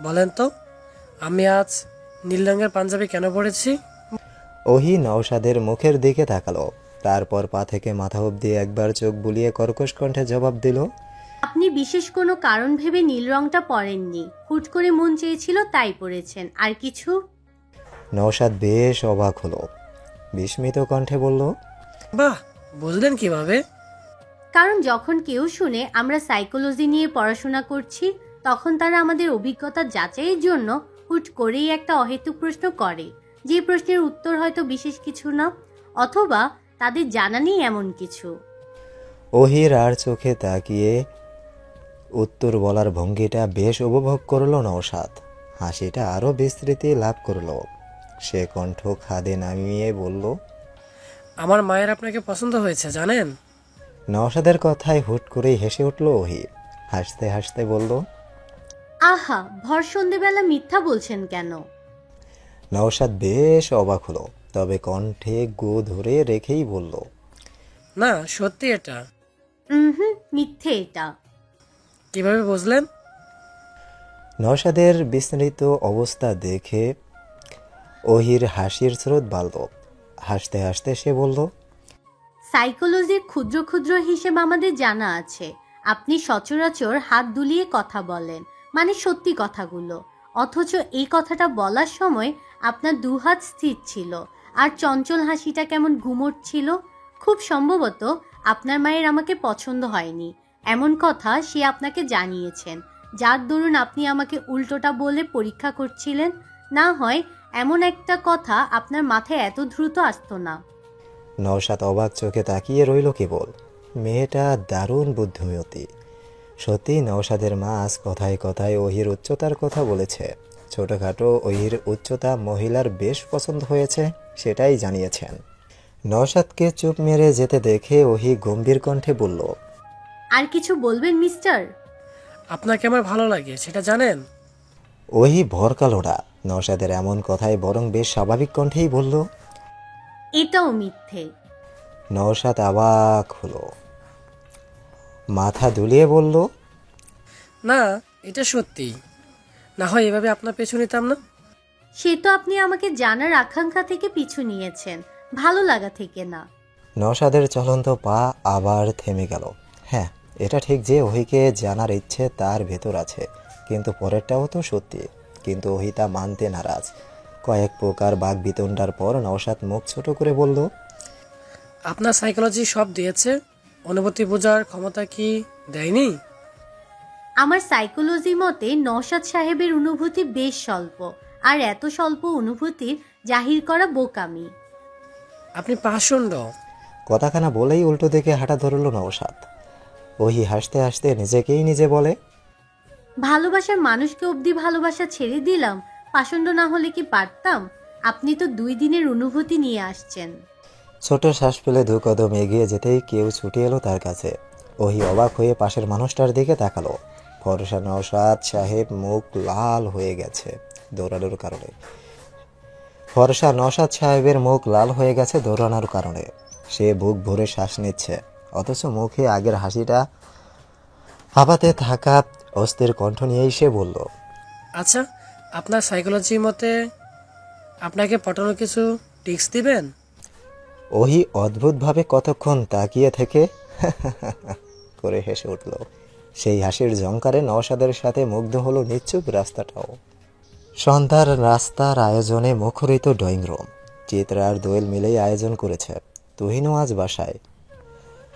বলেন তো, আমি আজ নীল রঙের পাঞ্জাবি কেন পরেছি? ওহি নওশাদের মুখের দিকে তাকালো, তারপর পা থেকে মাথা অবধি একবার চোখ বুলিয়ে কর্কশ কণ্ঠে জবাব দিল, আপনি বিশেষ কোনো কারণ ভেবে নীল রংটা পরেননি, হুট করে মন চেয়েছিল তাই পরেছেন, আর কিছু? নওশাদ বেশ অবাক হলো, বিস্মিত কণ্ঠে বলল, বাহ, বুঝলেন কিভাবে? কারণ যখন কেউ শুনে আমরা সাইকোলজি নিয়ে পড়াশোনা করছি, তখন তারা আমাদের অভিজ্ঞতা যাচাইয়ের জন্য হুট করেই একটা অহেতুক প্রশ্ন করে, যে প্রশ্নের উত্তর হয়তো বিশেষ কিছু না, অথবা তাদের জানা নেই এমন কিছু। ওহির আর চোখে তাকিয়ে উত্তর বলার ভঙ্গিটা বেশ উপভোগ করল নওশাদ। হাসিটা আরও বিস্তৃতি লাভ করল। সে কণ্ঠ খাদে নামিয়ে বলল, আমার মায়ের আপনাকে পছন্দ হয়েছে জানেন? নওশাদের কথায় হুট করেই হেসে উঠল ওহি। হাসতে হাসতে বলল, আহা, ভর সন্ধেবেলা মিথ্যা বলছেন কেন? নওশাদ বেশ অবাক হলো, তবে কণ্ঠে গো ধরে রেখেই বলল, না, সত্যি এটা। মিথ্যে এটা। কিভাবে বুঝলেন? নওশাদের বিস্মৃত অবস্থা দেখে ওহির হাসির স্রোত বাড়ল। হাসতে হাসতে সে বলল, সাইকোলজির ক্ষুদ্র ক্ষুদ্র হিসেব আমাদের জানা আছে। আপনি সচরাচর হাত দুলিয়ে কথা বলেন, মানে সত্যি কথাগুলো, অথচ এই কথাটা বলার সময় আপনার দুহাত স্থির ছিল, আর চঞ্চল হাসিটা কেমন ঘুমট ছিল। খুব সম্ভবত আপনার মায়ের আমাকে পছন্দ হয়নি, এমন কথা সে আপনাকে জানিয়েছেন, যার দরুন আপনি আমাকে উল্টোটা বলে পরীক্ষা করছিলেন। না হয় এমন একটা কথা আপনার মাথায় এত দ্রুত আসতো না। নওশাদ অবাক চোখে তাকিয়ে রইল কেবল। মেয়েটা দারুণ বুদ্ধিমতী। সত্যি নওশাদের মা আজ কথায় কথায় ওহির উচ্চতার কথা বলেছে। ছোটখাটো ওহির উচ্চতা মহিলার বেশ পছন্দ হয়েছে, সেটাই জানিয়েছেন। নওশাদকে চুপ মেরে যেতে দেখে ওহি গম্ভীর কণ্ঠে বলল, আর কিছু বলবেন মিস্টার? আপনাকে আমার ভালো লাগে সেটা জানেন? ওহি ভরকালোড়া। নওশাদের এমন কথায় বরং বেশ স্বাভাবিক কণ্ঠেই বলল। এটাও মিথ্যে। নওশাদ অবাক হলো, মাথা দুলিয়ে বলল, না, এটা সত্যি। না হয় এভাবে আপনার পেছু নিতাম না। সে তো আপনি আমাকে জানার আকাঙ্ক্ষা থেকে পিছু নিয়েছেন, ভালো লাগা থেকে না। নওশাদের চলন্ত পা আবার থেমে গেল। হ্যাঁ, এটা ঠিক যে ওহিকে জানার ইচ্ছে তার ভেতর আছে, কিন্তু পরেরটাও তো সত্যি। কিন্তু ওহি তা মানতে নারাজ। কয়েক প্রকার বাঘ বিতণ্ডার পর নওশাদ মুখ ছোট করে বলল, আপনার সাইকোলজি সব দিয়েছে, অনুভূতি বোঝার ক্ষমতা কি দেয়নি? আমার সাইকোলজি মতে নওশাদ সাহেবের অনুভূতি বেশ স্বল্প, আর এত স্বল্প অনুভূতির জাহির করা বোকামি। আপনি পাষণ্ড। কথাখানা বলেই উল্টো দিকে হাঁটা ধরল নওশাদ। ওহি হাসতে হাসতে নিজেকেই নিজে বলে, ভালোবাসার মানুষকে অবধি ভালোবাসা ছেড়ে দিলাম, পাষণ্ড না হলে কি পারতাম? আপনি তো 2 দিনের অনুভূতি নিয়ে আসছেন। ছোট শ্বাস ফেলে 2 কদম এগিয়ে যেতেই কেউ ছুটে এলো তার কাছে। ওহি অবাক হয়ে পাশের মানুষটার দিকে তাকালো। ফরসা নওশাদ সাহেব মুখ লাল হয়ে গেছে দৌড়ানোর কারণে। ফরসা নওশাদ সাহেবের মুখ লাল হয়ে গেছে দৌড়ানোর কারণে। সে বুক ভরে শ্বাস নিচ্ছে, অথচ মুখে আগের হাসিটা হাবাতে থাকা অস্থির কণ্ঠ নিয়েই সে বলল, আচ্ছা, আপনার সাইকোলজি মতে আপনাকে পটানোর কিছু টিপস দিবেন? ওহি অদ্ভুতভাবে কতক্ষণ তাকিয়ে থেকে করে হেসে উঠল। সেই হাসির ঝংকারে নওশাদের সাথে মুগ্ধ হলো নিশ্চুপ রাস্তাটাও। সন্ধ্যার রাস্তার আয়োজনে মুখরিত ড্রয়িং রুম। চিত্রা আর দোয়েল মিলেই আয়োজন করেছে। তুহিনও আজ বাসায়।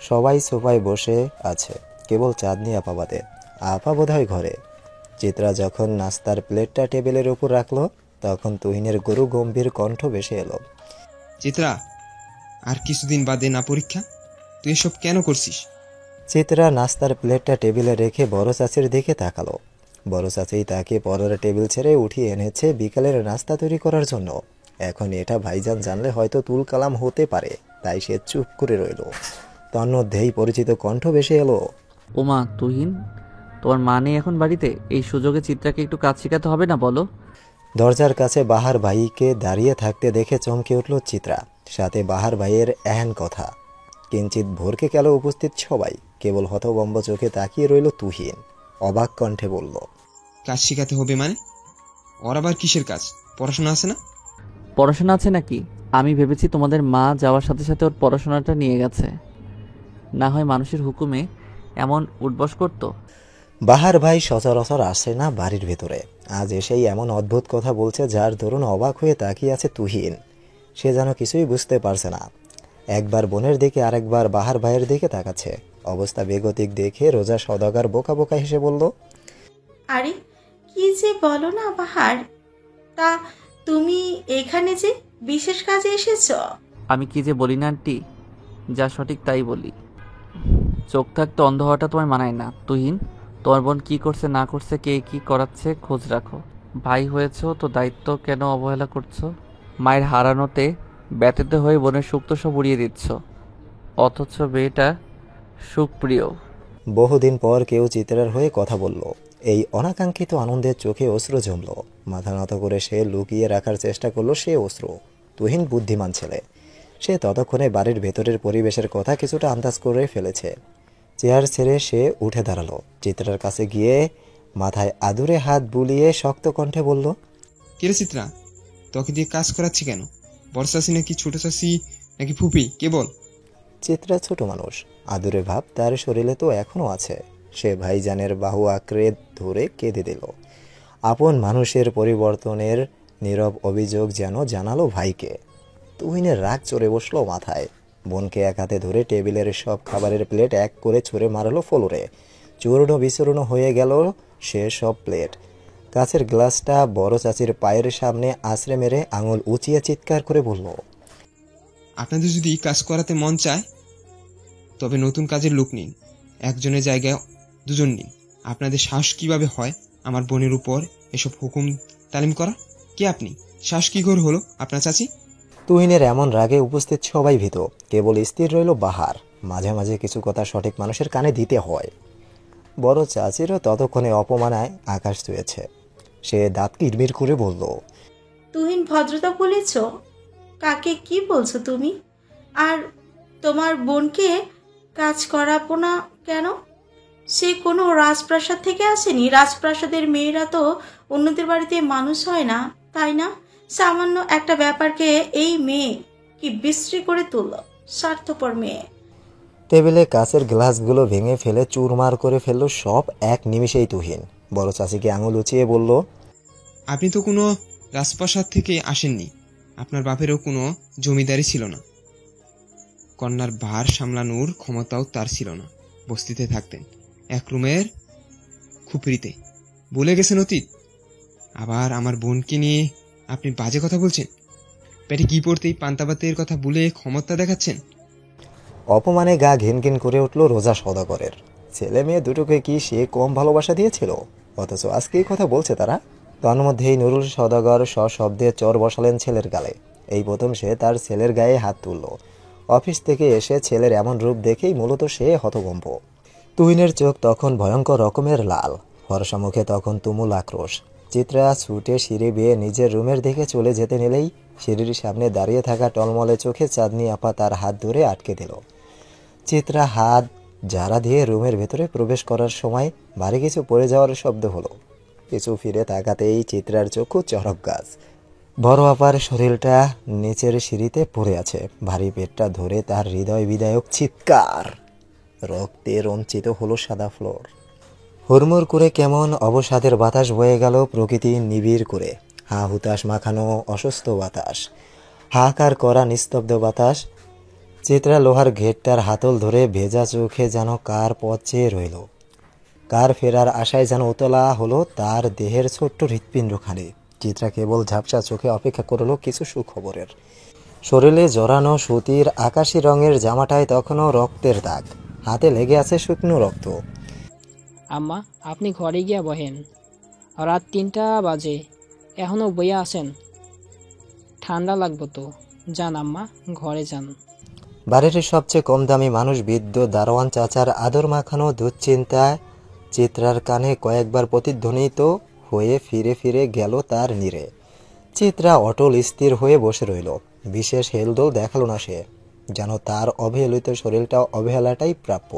সবাই সোফায় বসে আছে, কেবল চাঁদনি আপা বাদে। আপা বোধহয় ঘরে। চিত্রা যখন নাস্তার প্লেটটা টেবিলের উপর রাখলো, তখন তুহিনের গরু গম্ভীর কণ্ঠ ভেসে এলো, চিত্রা, আর কিছুদিন বাদে না পরীক্ষা, তুই এসব কেন করছিস? চিত্রা নাস্তার প্লেটটা টেবিলে রেখে বড় চাচির দিকে তাকালো। বড় চাচি তাকে পরের টেবিল ছেড়ে উঠিয়ে এনেছে বিকালের নাস্তা তৈরি করার জন্য। এখন এটা ভাইজান জানলে হয়তো তুল কালাম হতে পারে, তাই সে চুপ করে রইল। তন্মধ্যেই পরিচিত কণ্ঠ ভেসে এলো, ওমা তুহিন, তোমার মা নেই এখন বাড়িতে, এই সুযোগে চিত্রাকে একটু কাজ শেখাতে হবে না বলো? দরজার কাছে বাহার ভাইকে দাঁড়িয়ে থাকতে দেখে চমকে উঠল চিত্রা। সাথে বাহার ভাইয়ের এহেন কথা। কিঞ্চিত ভরকে গেল উপস্থিত সবাই। কেবল হতভম্ব চোখে তাকিয়ে রইল তুহিন। অবাক কণ্ঠে বলল, কাজ শেখাতে হবে মানে? ওর আবার কিসের কাজ? পড়াশোনা আছে না? পড়াশোনা আছে নাকি? আমি ভেবেছি তোমাদের মা যাওয়ার সাথে সাথে ওর পড়াশোনাটা নিয়ে গেছে। না হয় মানুষের হুকুমে এমন উঠবস করতো। বাহার ভাই সচরাচর আসে না বাড়ির ভেতরে। আজ এসেই এমন অদ্ভুত কথা বলছে যার দরুন অবাক হয়ে তাকিয়ে আছে তুহিন। সে যেন কিছুই বুঝতে পারছে না। একবার বোনের দিকে আরেকবার বাহার ভাইয়ের দিকে তাকাচ্ছে। অবস্থা বেগতিক দেখে রোজা সওদাগর বোকা বোকা হেসে বলল, আরে কি যে বলো না বাহার, তা তুমি এখানে যে বিশেষ কাজে এসেছো? আমি কি যে বলি না আন্টি, যা সঠিক তাই বলি। চোখ থাকতে অন্ধ হওয়াটা তোমার মানায় না। তুহিন, তোমার বোন কি করছে না করছে, কে কি করাচ্ছে খোঁজ রাখো। ভাই হয়েছো তো দায়িত্ব কেন অবহেলা করছো? মায়ের হারানোতে ব্যথিত হয়ে বোনের সুখ তো সব উড়িয়ে দিচ্ছ, অথচ মেয়েটা সুখপ্রিয়। বহুদিন পর কেউ চিত্রার হয়ে কথা বলল। এই অনাকাঙ্ক্ষিত আনন্দের চোখে অশ্রু জমল। মাথা নত করে সে লুকিয়ে রাখার চেষ্টা করলো সে অশ্রু। তুহিন বুদ্ধিমান ছেলে। সে ততক্ষণে বাড়ির ভেতরের পরিবেশের কথা কিছুটা আন্দাজ করে ফেলেছে। চেয়ার ছেড়ে সে উঠে দাঁড়ালো। চিত্রার কাছে গিয়ে মাথায় আদুরে হাত বুলিয়ে শক্ত কণ্ঠে বলল, কিরে চিত্রা, তোকে দিয়ে কাজ করাচ্ছি কেন? বড় চাষি নাকি ছোট চাষি নাকি ফুপি, কে বল? চিত্রা ছোট মানুষ, আদুরে ভাব তার শরীরে তো এখনো আছে। সে ভাইজানের বাহু আঁকড়ে ধরে কেঁদে দিল। আপন মানুষের পরিবর্তনের নীরব অভিযোগ যেন জানালো ভাইকে। তুহিনের রাগ চড়ে বসলো মাথায়। বোনকে এক হাতে ধরে টেবিলের সব খাবারের প্লেট এক করে ছুঁড়ে মারলো ফ্লোরে। চূর্ণ বিচূর্ণ হয়ে গেল সে সব প্লেট। কাছের গ্লাসটা বড় চাচির পায়ের সামনে আছড়ে মেরে আঙুল উঁচিয়ে চিৎকার করে বলল, আপনাদের যদি কাজ করাতে মন চায় তবে নতুন কাজের লোক নিন, একজনের জায়গায় দুজন নিন। আপনাদের সাহস কিভাবে হয় আমার বোনের উপর এসব হুকুম তালিম করা? কে আপনি? সাহস কি করে হলো আপনার চাচি? তুহিনের এমন রাগে উপস্থিত সবাই ভীত। কেবল স্থির রইল বাহার। মাঝে মাঝে কিছু কথা সঠিক মানুষের কানে দিতে হয়। বড় চাচিরও ততক্ষণে অপমানায় আকাশ ছুঁয়েছে। সে দাঁত কিরমির করে বলল, তুহিন ভদ্রতা বলেছ? কাকে কি বলছো তুমি? আর তোমার বোনকে কাজ করাবো না কেন? সে কোনো রাজপ্রাসাদ থেকে আসেনি। রাজপ্রাসাদের মেয়েরা তো অন্যদের বাড়িতে মানুষ হয় না, তাই না? সামান্য একটা ব্যাপারকে এই মেয়ে কি বিশ্রী করে তুলল। স্বার্থপর মেয়ে। টেবিলে কাচের গ্লাসগুলো ভেঙে ফেলে চুরমার করে ফেলল সব এক নিমিষেই তুহিন। বড় চাচিকে আঙুল উঁচিয়ে বলল, আপনি তো কোনো রাজপ্রাসাদ থেকে আসেননি, আপনার বাপেরও কোনো জমিদারি ছিল না, কন্যার ভার সামলানোর ক্ষমতাও তার ছিল না। বস্তিতে থাকতেন এক রুমের খুপড়িতে। ভুলে গেছেন অতীত? আবার আমার বোনকে নিয়ে আপনি বাজে কথা বলছেন। পেটে কি পড়তেই পান্তাবাতের কথা ভুলে ক্ষমতা দেখাচ্ছেন। অপমানে গা ঘিনঘিন করে উঠল রোজা সওদাগরের। ছেলে মেয়ে দুটোকে কি সে কম ভালোবাসা দিয়েছিল? অথচ আজকে এই কথা বলছে তারা। তন্মধ্যেই নুরুল সওদাগর সশব্দে চর বসালেন ছেলের গালে। এই প্রথম সে তার ছেলের গায়ে হাত তুলল। অফিস থেকে এসে ছেলের এমন রূপ দেখেই মূলত সে হতভম্ব। তুহিনের চোখ তখন ভয়ঙ্কর রকমের লাল। ফর্সা মুখে তখন তুমুল আক্রোশ। চিত্রা ছুটে সিঁড়ি বেয়ে নিজের রুমের দিকে চলে যেতে নিলেই সিঁড়ির সামনে দাঁড়িয়ে থাকা টলমলে চোখে চাঁদনি আপা তার হাত ধরে আটকে দিল। চিত্রা হাত জারা দিয়ে রুমের ভেতরে প্রবেশ করার সময় ভারী কিছু পড়ে যাওয়ার শব্দ হলো। কিছু ফিরে তাকাতেই চিত্রার চক্ষু চড়ক গাছ। বড় আপার শরীরটা নিচের সিঁড়িতে পড়ে আছে। ভারী পেটটা ধরে তার হৃদয় বিদায়ক চিৎকার। রক্তে রঞ্চিত হলো সাদা ফ্লোর। হুড়মুড় করে কেমন অবসাদের বাতাস বয়ে গেল প্রকৃতি নিবিড় করে। হা হুতাশ মাখানো অসুস্থ বাতাস, হাহাকার করা নিস্তব্ধ বাতাস। চিত্রা লোহার ঘেরটার হাতল ধরে ভেজা চোখে যেন কার পথ চেয়ে রইল। কার ফেরার আশায় যেন উতলা হলো তার দেহের ছোট্ট হৃৎপিণ্ডখানে। চিত্রা কেবল ঝাপসা চোখে অপেক্ষা করল কিছু সুখবরের। শরীরে জড়ানো সুতির আকাশি রঙের জামাটায় তখনও রক্তের দাগ। হাতে লেগে আছে শুকনো রক্ত। আম্মা, আপনি ঘরে গিয়া বহেন। রাত 3টা বাজে, এখনো বইয়া আছেন? ঠান্ডা লাগবো তো। যান আম্মা, ঘরে যান। বাড়ির সবচেয়ে কম দামি মানুষ বৃদ্ধ দারোয়ান চাচার আদর মাখানো দুশ্চিন্তায় চিত্রার কানে কয়েকবার প্রতিধ্বনিত হয়ে ফিরে ফিরে গেল তার নীরে। চিত্রা অটল স্থির হয়ে বসে রইল। বিশেষ হেলদোল দেখালো না সে। যেন তার অবহেলিত শরীরটা অবহেলাটাই প্রাপ্য।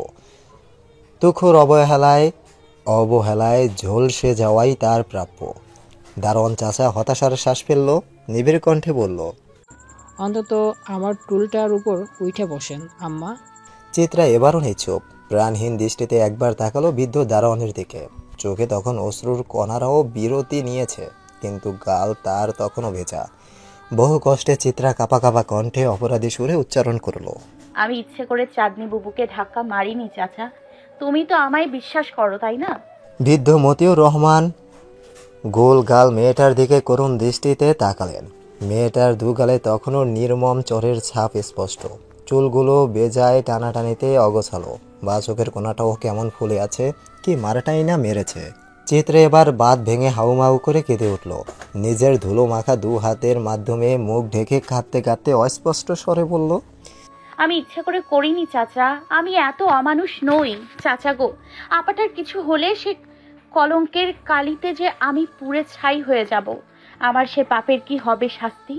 তুখোর অবহেলায় ঝলসে যাওয়াই তার প্রাপ্য। দারোয়ান চাচা হতাশার শ্বাস ফেলল, নিবিড় কণ্ঠে বলল, অন্তত আমার টুলটার উপর উঠে বসেন আম্মা। চিত্রা এবারও নিশ্চুপ, প্রাণহীন দৃষ্টিতে একবার তাকালো বৃদ্ধ দারোয়ানের দিকে। চোখে তখন অশ্রুর কণারাও বিরতি নিয়েছে, কিন্তু গাল তার তখনও ভেজা। বহু কষ্টে চিত্রা কাঁপা কাঁপা কণ্ঠে অপরাধী সুরে উচ্চারণ করলো, আমি ইচ্ছে করে চাঁদনি বুবুকে ধাক্কা মারিনি চাচা। তুমি তো আমায় বিশ্বাস করো, তাই না? বৃদ্ধ মতিউর রহমান গোল গাল মেয়েটার দিকে করুণ দৃষ্টিতে তাকালেন। মেয়েটার দুগালে তখনও নির্মম চরের ছাপ স্পষ্ট, চুলগুলো বেজায় টানাটানিতে অগোছালো, বা চোখের কোনাটাও কেমন ফুলে আছে, কি মারাটাই না মেরেছে। চিত্রে এবার বাঁধ ভেঙে হাউমাউ করে কেঁদে উঠল, নিজের ধুলো মাখা দু হাতের মাধ্যমে মুখ ঢেকে কাঁদতে কাঁদতে অস্পষ্ট স্বরে বলল, আমি ইচ্ছে করে করিনি চাচা। আমি এত অমানুষ নই চাচা গো। আপাটার কিছু হলে সে কলঙ্কের কালিতে যে আমি পুড়ে ছাই হয়ে যাব। আমার সে পাপের কি হবে শাস্তি?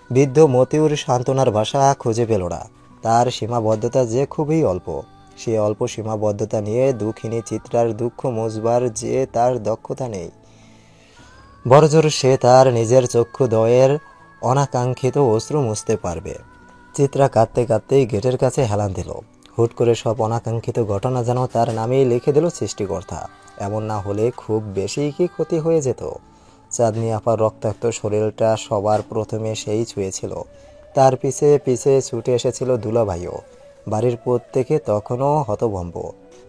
বৃদ্ধ মতিউর সান্ত্বনার ভাষা খুঁজে পেল না। তার সীমাবদ্ধতা যে খুবই অল্প, সে অল্প সীমাবদ্ধতা নিয়ে দুঃখিনী চিত্রার দুঃখ মুছবার যে তার দক্ষতা নেই। বড়জোর সে তার নিজের চক্ষুদ্বয়ের অনাকাঙ্ক্ষিত অশ্রু মুছতে পারবে। চিত্রা কাঁদতে কাঁদতেই গেটের কাছে হেলান দিল। হুট করে সব অনাকাঙ্ক্ষিত ঘটনা যেন তার নামেই লিখে দিল সৃষ্টিকর্তা। এমন না হলে খুব বেশি কি ক্ষতি হয়ে যেত। চাঁদনি আপার রক্তাক্ত শরীরটা সবার প্রথমে সেই ছুঁয়েছিল, তার পিছে পিছে ছুটে এসেছিল দুলাভাইও। বাড়ির প্রত্যেকে তখনও হতভম্ব।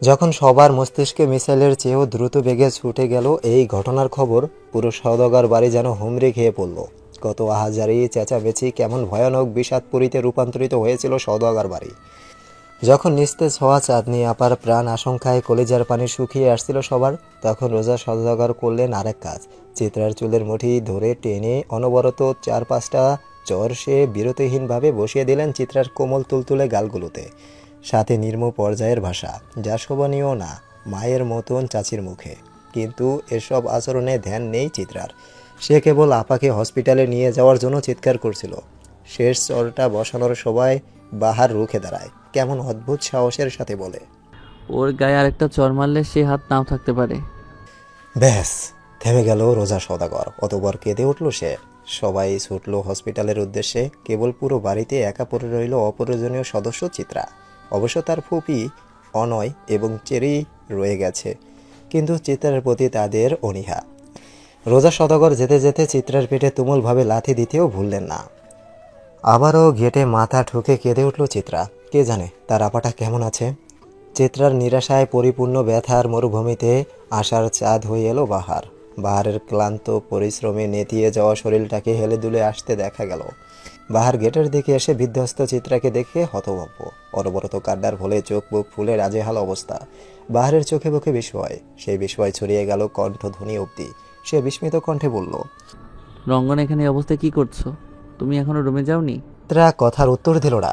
যখন সবার মস্তিষ্কে মিসাইলের চেয়েও দ্রুত বেগে ছুটে গেল এই ঘটনার খবর, পুরো সওদাগর বাড়ি যেন হুমড়ি খেয়ে পড়ল। কত আহাজারি চেঁচামেচি, কেমন ভয়ানক বিষাদপুরীতে রূপান্তরিত হয়েছিল সওদাগর বাড়ি। যখন নিস্তেজ হওয়া চাঁদনি আপার প্রাণ আশঙ্কায় কলিজার পানি শুকিয়ে আসছিল সবার, তখন রোজা সওদাগর করলেন আরেক কাজ। চিত্রার চুলের মুঠি ধরে টেনে অনবরত 4-5টা চর সে বিরতিহীনভাবে বসিয়ে দিলেন চিত্রার কোমল তুলতুলে গালগুলোতে, সাথে নির্ম পর্যায়ের ভাষা, যা শোভনীয় না মায়ের মতন চাচির মুখে। কিন্তু এসব আচরণে ধ্যান নেই চিত্রার। সে কেবল আপাকে হসপিটালে নিয়ে যাওয়ার জন্য চিৎকার করছিল। শেষ চরটা বসানোর সময় বাহার রুখে দাঁড়ায়, কেমন অদ্ভুত সাহসের সাথে বলে, ওর গায়ে আরেকটা চর মারলে সে হাত নাও থাকতে পারে। ব্যাস, থেমে গেল রোজা সওদাগর। অতবার কেঁদে উঠল সে। সবাই ছুটল হসপিটালের উদ্দেশ্যে। কেবল পুরো বাড়িতে একা পড়ে রইল অপ্রয়োজনীয় সদস্য চিত্রা। অবশ্য তার ফুপি অনয় এবং চেরি রয়ে গেছে, কিন্তু চিত্রার প্রতি তাদের অনীহা। রোজা সওদাগর যেতে যেতে চিত্রার পেটে তুমুলভাবে লাথি দিতেও ভুললেন না। আবারও গেটে মাথা ঠুকে কেঁদে উঠল চিত্রা। কে জানে তার আপাটা কেমন আছে। চিত্রার নিরাশায় পরিপূর্ণ ব্যথার মরুভূমিতে আশার চাঁদ হয়ে এলো বাহার। বাহারের ক্লান্ত পরিশ্রমে নেতিয়ে যাওয়া শরীরটাকে হেলে দুলে আসতে দেখা গেল। বাহার গেটের দিকে এসে বিধ্বস্ত চিত্রাকে দেখে হতভম্ব। অনবরত কান্নার ফলে চোখ মুখ ফুলে রাজেহাল অবস্থা। বাহারের চোখে মুখে বিস্ময়, সেই বিস্ময় ছড়িয়ে গেল কণ্ঠধ্বনি অবধি। সে বিস্মিত কণ্ঠে বলল, রঙ্গন এখানে এই অবস্থায় কি করছো? তুমি এখনো রুমে যাওনি? চিত্রা কথার উত্তর দিল না।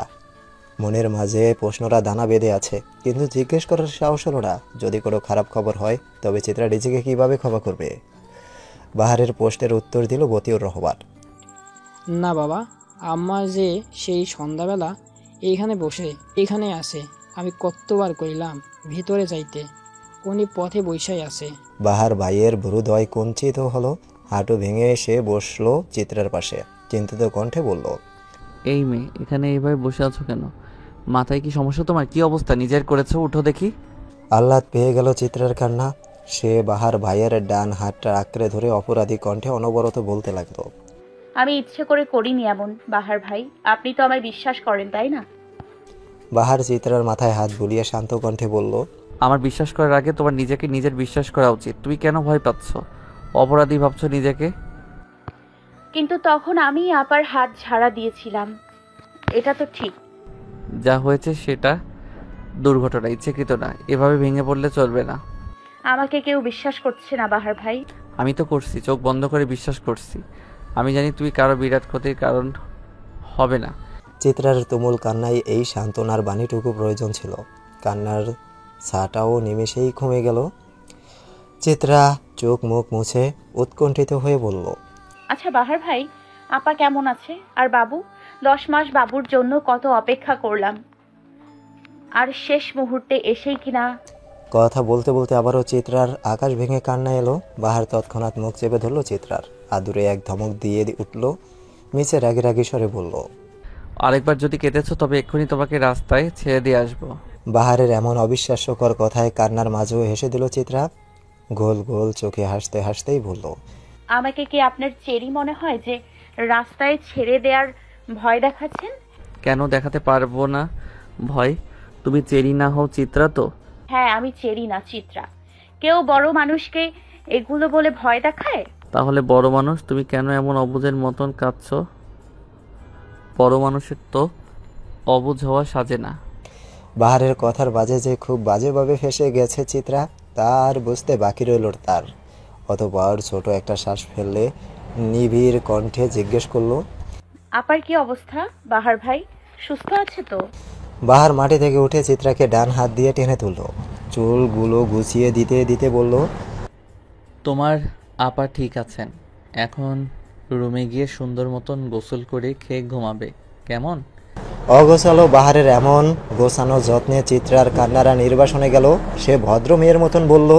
মনের মাঝে প্রশ্নটা দানা বেঁধে আছে, কিন্তু জিজ্ঞেস করার সাহস হলো না। যদি কোনো খারাপ খবর হয় তবে চিত্রা নিজেকে কিভাবে ক্ষমা করবে? বাহারের প্রশ্নের উত্তর দিল মতিউর রহমান, না বাবা, আম্মা যে সেই সন্ধ্যাবেলা এইখানে বসে এখানে আসে, আমি কতবার কইলাম ভিতরে যাইতে, উনি পথে বৈশাই আছে। বাহার ভাইয়ের ভ্রুদয় কুঞ্চিত হলো। হাঁটু ভেঙে সে বসলো চিত্রার পাশে, চিন্তিত কণ্ঠে বলল, এই মেয়ে, এখানে এইভাবে বসে আছো কেন? মাথায় কি সমস্যা তোমার? কি অবস্থা নিজের করেছো? উঠো দেখি। আহ্লাদ পেয়ে গেল চিত্রার কান্না। সে বাহার ভাইয়ের ডান হাতটা আঁকড়ে ধরে অপরাধী কণ্ঠে অনবরত বলতে লাগলো, আমি ইচ্ছে করে করিনি এমন বাহার ভাই। আপনি তো আমায় বিশ্বাস করেন, তাই না? বাহার চিত্রার মাথায় হাত বুলিয়ে শান্ত কণ্ঠে বলল, আমার বিশ্বাস করার আগে তোমার নিজেকে নিজের বিশ্বাস করা উচিত। তুমি কেন ভয় পাচ্ছ? অপরাধী ভাবছো নিজেকে? কিন্তু তখন আমি আপার হাত ঝাড়া দিয়েছিলাম, এটা তো ঠিক। যা হয়েছে সেটা দুর্ঘটনা, ইচ্ছেকৃত না। এভাবে ভেঙে পড়লে চলবে না। আমাকে কেউ বিশ্বাস করছে না বাহার ভাই। আমি তো করছি, চোখ বন্ধ করে বিশ্বাস করছি। আমি জানি তুমি কারো বিরাট ক্ষতির কারণ হবে না। চিত্রার তুমুল কান্নায় এই সান্ত্বনার বাণীটুকু প্রয়োজন ছিল। কান্নার ছাটাও নিমেষেই কমে গেল। চিত্রা চোখ মুখ মুছে উৎকণ্ঠিত হয়ে বলল, আচ্ছা বাহার ভাই, আপা কেমন আছে? আর বাবু? 10 মাস বাবুর জন্য কত অপেক্ষা করলাম, আর শেষ মুহূর্তে এসেই কিনা কথা বলতে বলতে আবারও চিত্রার আকাশ ভেঙে কান্না এলো। বাহার তৎক্ষণাৎ মুখ চেপে ধরলো চিত্রার। আদুরে এক ধমক দিয়ে উঠল। মিছে রাগি রাগি স্বরে বলল, আরেকবার যদি কেঁদেছো তবে এক্ষুনি তোমাকে রাস্তায় ছেড়ে দিয়ে আসবো। বাহারের এমন অবিশ্বাস্যকর কথায় কান্নার মাঝেও হেসে দিল চিত্রা। গোল গোল চোখে হাসতে হাসতেই বলল, আমাকে কি আপনার চেরি মনে হয় যে রাস্তায় ছেড়ে দেওয়ার ভয় দেখাচ্ছেন? কেন দেখাতে পারবো না ভয়? তুমি চেরি না হও চিত্রা তো? হ্যাঁ, আমি চেরি না, চিত্রা। কেউ বড় মানুষকে এগুলো বলে ভয় দেখায়? তাহলে বড় মানুষ, তুমি কেন এমন অবুঝের মতন কাঁদছো? বড় মানুষের তো অবুঝ হওয়া সাজে না। বাহারের কথার বাজে যে খুব বাজেভাবে ফেসে গেছে চিত্রা, তার বুঝতে বাকি রইল তার। অতঃপর ছোট একটা শ্বাস ফেললে নিবিড় কণ্ঠে জিজ্ঞেস করলো, আপার কি অবস্থা বাহার ভাই? সুস্থ আছে তো? বাহার মাটি থেকে উঠে চিত্রাকে ডান হাত দিয়ে টেনে তুলল। চুলগুলো গুছিয়ে দিতে দিতে বলল, তোমার আপা ঠিক আছেন। এখন রুমে গিয়ে সুন্দর মতন গোসল করে খেয়ে ঘুমাবে, কেমন? অগোছালো বাহারের এমন গোছানো যত্নে চিত্রার কান্নারা নির্বাসনে গেল। সে ভদ্র মেয়ের মতন বলল,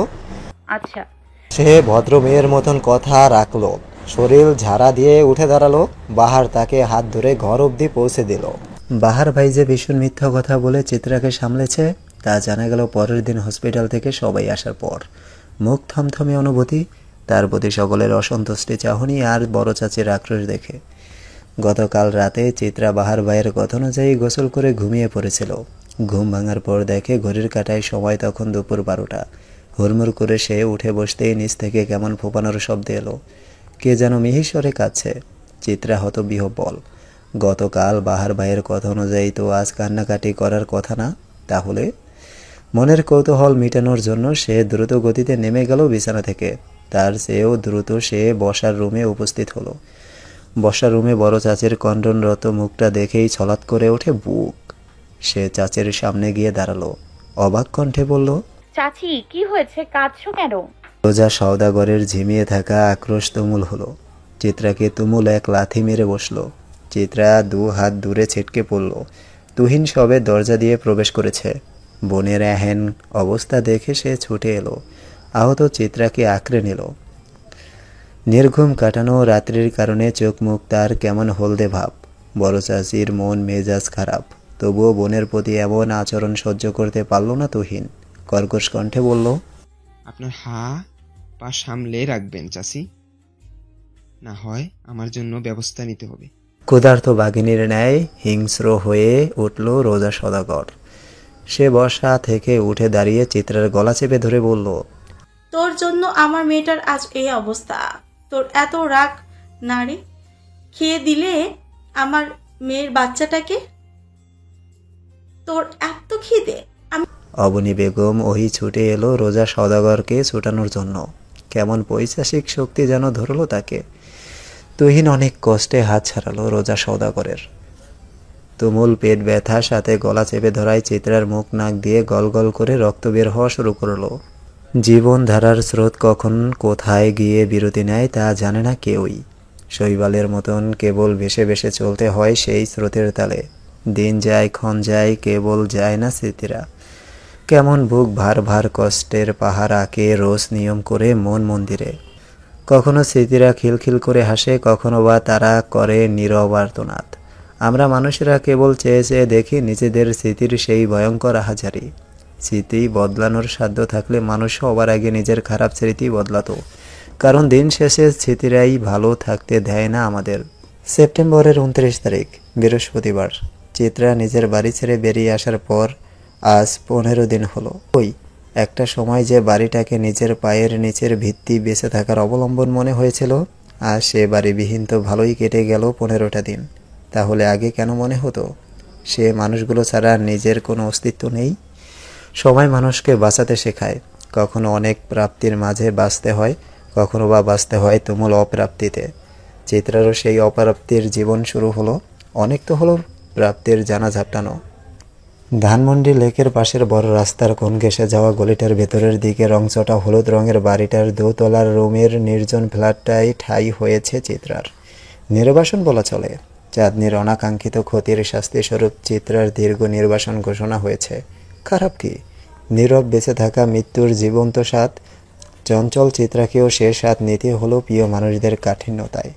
আচ্ছা। সে ভদ্র মেয়ের মতন কথা রাখলো। শরীর ঝাড়া দিয়ে উঠে দাঁড়ালো। বাহার তাকে হাত ধরে ঘর অবধি পৌঁছে দিল। বাহার ভাই যে ভীষণ মিথ্যা কথা বলে চিত্রাকে সামলেছে তা জানা গেল পরের দিন হসপিটাল থেকে সবাই আসার পর। মুখ থমথমে অনুভূতি, তার প্রতি সকলের অসন্তুষ্টি চাহনি আর বড় চাচির আক্রোশ দেখে। গতকাল রাতে চিত্রা বাহার ভাইয়ের কথা অনুযায়ী গোসল করে ঘুমিয়ে পড়েছিল। ঘুম ভাঙার পর দেখে ঘড়ির কাঁটায় সময় তখন দুপুর 12টা। হুড়মুড় করে সে উঠে বসতেই নিচ থেকে কেমন ফোপানোর শব্দ এলো। কে যেন মিহিস্বরে কাঁদছে। চিত্রা হতবিহ্বল। গতকাল বাহার ভাইয়ের কথা অনুযায়ী তো আজ কান্নাকাটি করার কথা না। তাহলে মনের কৌতূহল মেটানোর জন্য সে দ্রুত গতিতে নেমে গেল বিছানা থেকে। তার চেয়েও দ্রুত সে বসার রুমে উপস্থিত হলো। বসার রুমে বড় চাচির কণ্ডনরত মুখটা দেখেই ছলাৎ করে ওঠে বুক। সে চাচির সামনে গিয়ে দাঁড়ালো। অবাক কণ্ঠে বলল, চাচি, কি হয়েছে? কাঁদছো কেন? রোজা সওদাগরের ঝিমিয়ে থাকা আক্রোশ তুমুল হলো। চিত্রাকে তুমুল এক লাথি মেরে বসলো। চিত্রা 2 হাত দূরে ছিটকে পড়ল। তুহিন সবে দরজা দিয়ে প্রবেশ করেছে। বোনের এহেন অবস্থা দেখে সে ছুটে এলো। আহত চিত্রাকে আঁকড়ে নিল। নির্ঘুম কাটানো রাত্রির কারণে চোখ মুখ তার কেমন হলদে ভাব। বড় চাচির মন মেজাজ খারাপ। তবুও বোনের প্রতি এমন আচরণ সহ্য করতে পারল না তুহিন। কর্কশ কণ্ঠে বলল, আপনার পা সামলে রাখবেন চাচি, না হয় আমার জন্য ব্যবস্থা নিতে হবে। ক্ষুধার্ত বাঘিনীর ন্যায় হিংস্র হয়ে উঠল রোজা সওদাগর। সে বসা থেকে উঠে দাঁড়িয়ে চিত্রার গলা চেপে ধরে বলল, তোর জন্য আমার মেয়েটার আজ এই অবস্থা। তোর এত রাগ না রে? খেয়ে দিলে আমার মেয়ের বাচ্চাটাকে। তোর এত খিদে? অবনী বেগম ওই ছুটে এলো রোজা সওদাগরকে ছুটানোর জন্য। কেমন পৈশাচিক শক্তি যেন ধরলো তাকে। তুহিন অনেক কষ্টে হাত ছাড়ালো রোজা সওদাগরের। তুমুল পেট ব্যথা সাথে গলা চেপে ধরায় চিত্রার মুখ নাক দিয়ে গল গল করে রক্ত বের হওয়া শুরু করলো। জীবনধারার স্রোত কখন কোথায় গিয়ে বিরতি নেয় তা জানে না কেউই। শৈবালের মতন কেবল ভেসে ভেসে চলতে হয় সেই স্রোতের তালে। দিন যায় ক্ষণ যায়, কেবল যায় না স্মৃতিরা। কেমন বুক ভার ভার কষ্টের পাহাড় আঁকে রোজ নিয়ম করে মন মন্দিরে। কখনো স্মৃতিরা খিলখিল করে হাসে, কখনো বা তারা করে নীরব আর্তনাদ। আমরা মানুষেরা কেবল চেয়ে চেয়ে দেখি নিজেদের স্মৃতির সেই ভয়ঙ্কর আহাজারি। স্মৃতি বদলানোর সাধ্য থাকলে মানুষ সবার আগে নিজের খারাপ স্মৃতি বদলাতো, কারণ দিন শেষে স্মৃতিরাই ভালো থাকতে দেয় না আমাদের। সেপ্টেম্বরের 29 তারিখ বৃহস্পতিবার। চিত্রা নিজের বাড়ি ছেড়ে বেরিয়ে আসার পর আজ 15 দিন হলো। ওই একটা সময় যে বাড়িটাকে নিজের পায়ের নিচের ভিত্তি বেঁচে থাকার অবলম্বন মনে হয়েছিল, আজ সে বাড়িবিহীন তো ভালোই কেটে গেল 15টা দিন। তাহলে আগে কেন মনে হতো সে মানুষগুলো ছাড়া নিজের কোনো অস্তিত্ব নেই? সময় মানুষকে বাঁচাতে শেখায়। কখনো অনেক প্রাপ্তির মাঝে বাঁচতে হয়, কখনো বা বাঁচতে হয় তুমুল অপ্রাপ্তিতে। চিত্রারও সেই অপ্রাপ্তির জীবন শুরু হলো। অনেক তো হলো প্রাপ্তির জানা ঝাপটানো। ধানমন্ডি লেকের পাশের বড় রাস্তার কোণ ঘেঁষে যাওয়া গলিটার ভেতরের দিকে রংচটা হলুদ রঙের বাড়িটার 2 তলার রুমের নির্জন ফ্ল্যাটটাই ঠাঁই হয়েছে চিত্রার। নির্বাসন বলা চলে। চাঁদনির অনাকাঙ্ক্ষিত ক্ষতির শাস্তিস্বরূপ চিত্রার দীর্ঘ নির্বাসন ঘোষণা হয়েছে। খারাপ কি? নীরব বেঁচে থাকা মৃত্যুর জীবন্ত স্বাদ। চঞ্চল চিত্রাকেও সে স্বাদ নিতে হলো প্রিয় মানুষদের কাঠিন্যতায়।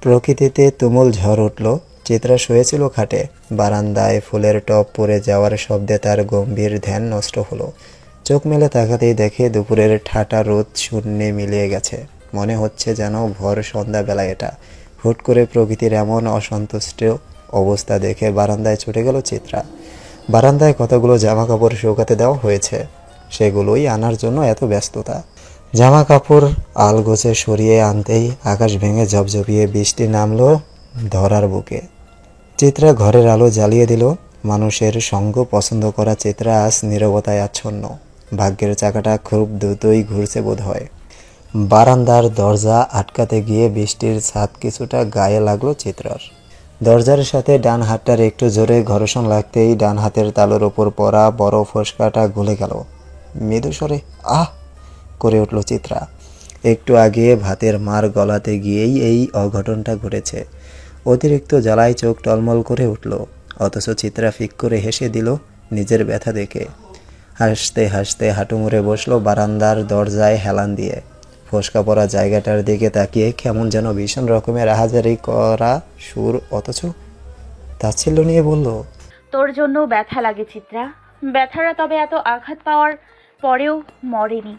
প্রকৃতিতে তুমুল ঝড় উঠল। চিত্রা শুয়েছিল খাটে। বারান্দায় ফুলের টব পড়ে যাওয়ার শব্দে তার গম্ভীর ধ্যান নষ্ট হলো। চোখ মেলে তাকাতেই দেখে দুপুরের ঠাটা রোদ শূন্যে মিলিয়ে গেছে। মনে হচ্ছে যেন ভর সন্ধ্যাবেলা এটা। হুট করে প্রকৃতির এমন অসন্তুষ্ট অবস্থা দেখে বারান্দায় ছুটে গেল চিত্রা। বারান্দায় কতগুলো জামা কাপড় শুকাতে দেওয়া হয়েছে, সেগুলোই আনার জন্য এত ব্যস্ততা। জামা কাপড় আলগোছে সরিয়ে আনতেই আকাশ ভেঙে ঝপঝপিয়ে বৃষ্টি নামলো ধরার বুকে। চিত্রা ঘরের আলো জ্বালিয়ে দিল। মানুষের সঙ্গ পছন্দ করা চিত্রা আজ নীরবতায় আচ্ছন্ন। ভাগ্যের চাকাটা খুব দ্রুতই ঘুরছে বোধ হয়। বারান্দার দরজা আটকাতে গিয়ে বৃষ্টির ছাদ কিছুটা গায়ে লাগলো চিত্রার। দরজার সাথে ডান হাতটার একটু জোরে ঘর্ষণ লাগতেই ডান হাতের তালুর ওপর পড়া বড় ফোসকাটা গলে গেল। মৃদু স্বরে আহ করে উঠল চিত্রা। একটু আগে ভাতের মার গলাতে গিয়েই এই অঘটনটা ঘটেছে। অতিরিক্ত জ্বালায় চোখ টলমল করে উঠল। অথচ চিত্রা ফিক করে হেসে দিল নিজের ব্যথা দেখে। হাসতে হাসতে হাঁটু মুড়ে বসলো বারান্দার দরজায় হেলান দিয়ে। ফোসকা পড়া জায়গাটার দিকে তাকিয়ে কেমন যেন ভীষণ রকমের আহাজারি করা সুর, অথচ তাচ্ছিল্য নিয়ে বলল, তোর জন্য ব্যথা লাগে চিত্রা। ব্যথারা তবে এত আঘাত পাওয়ার পরেও মরেনি।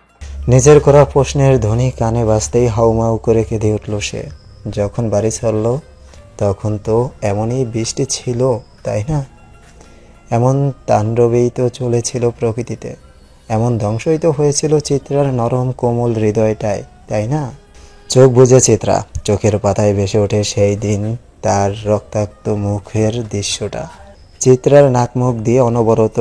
নিজের করা প্রশ্নের ধ্বনি কানে বাজতেই হাউমাউ করে কেঁদে উঠল সে। যখন বাড়ি ছাড়ল তখন তো এমনই বৃষ্টি ছিল, তাই না? এমন তাণ্ডবেই তো চলেছিল প্রকৃতিতে। এমন ধ্বংসই তো হয়েছিল চিত্রার নরম কোমল হৃদয়টায়, তাই না? চোখ বুজে চিত্রা। চোখের পাতায় ভেসে ওঠে সেই দিন তার রক্তাক্ত মুখের দৃশ্যটা। চিত্রার নাক মুখ দিয়ে অনবরত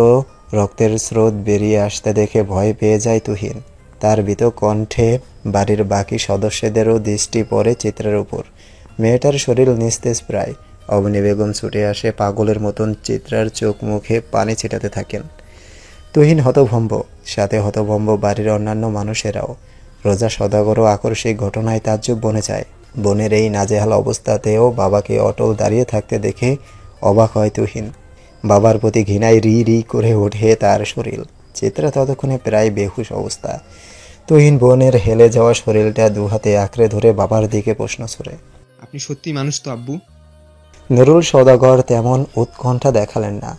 রক্তের স্রোত বেরিয়ে আসতে দেখে ভয় পেয়ে যায় তুহিন। তার ভীত কণ্ঠে বাড়ির বাকি সদস্যদেরও দৃষ্টি পড়ে চিত্রার উপর। মেয়েটার শরীর নিস্তেজ প্রায়। অবনী বেগম ছুটে আসে পাগলের মতন চিত্রার চোখ মুখে পানি ছিটাতে থাকেন। তুহিন হতভম্ব, সাথে হতভম্ব বাড়ির অন্যান্য মানুষেরাও। রোজা সদাগরও আকস্মিক ঘটনায় তাজ্জব বনে যায়। বোনের এই নাজেহাল অবস্থাতেও বাবাকে অটল দাঁড়িয়ে থাকতে দেখে অবাক হয় তুহিন। বাবার প্রতি ঘৃণায় রি রি করে ওঠে তার শরীর। চিত্রা ততক্ষণে প্রায় বেহুশ অবস্থা। তুহিন বোনের হেলে যাওয়া শরীরটা দুহাতে আঁকড়ে ধরে বাবার দিকে প্রশ্ন ছড়ে, আপনি সত্যি মানুষ তো আব্বু? নুরুল সওদাগর তেমন উৎকণ্ঠা দেখালেন না,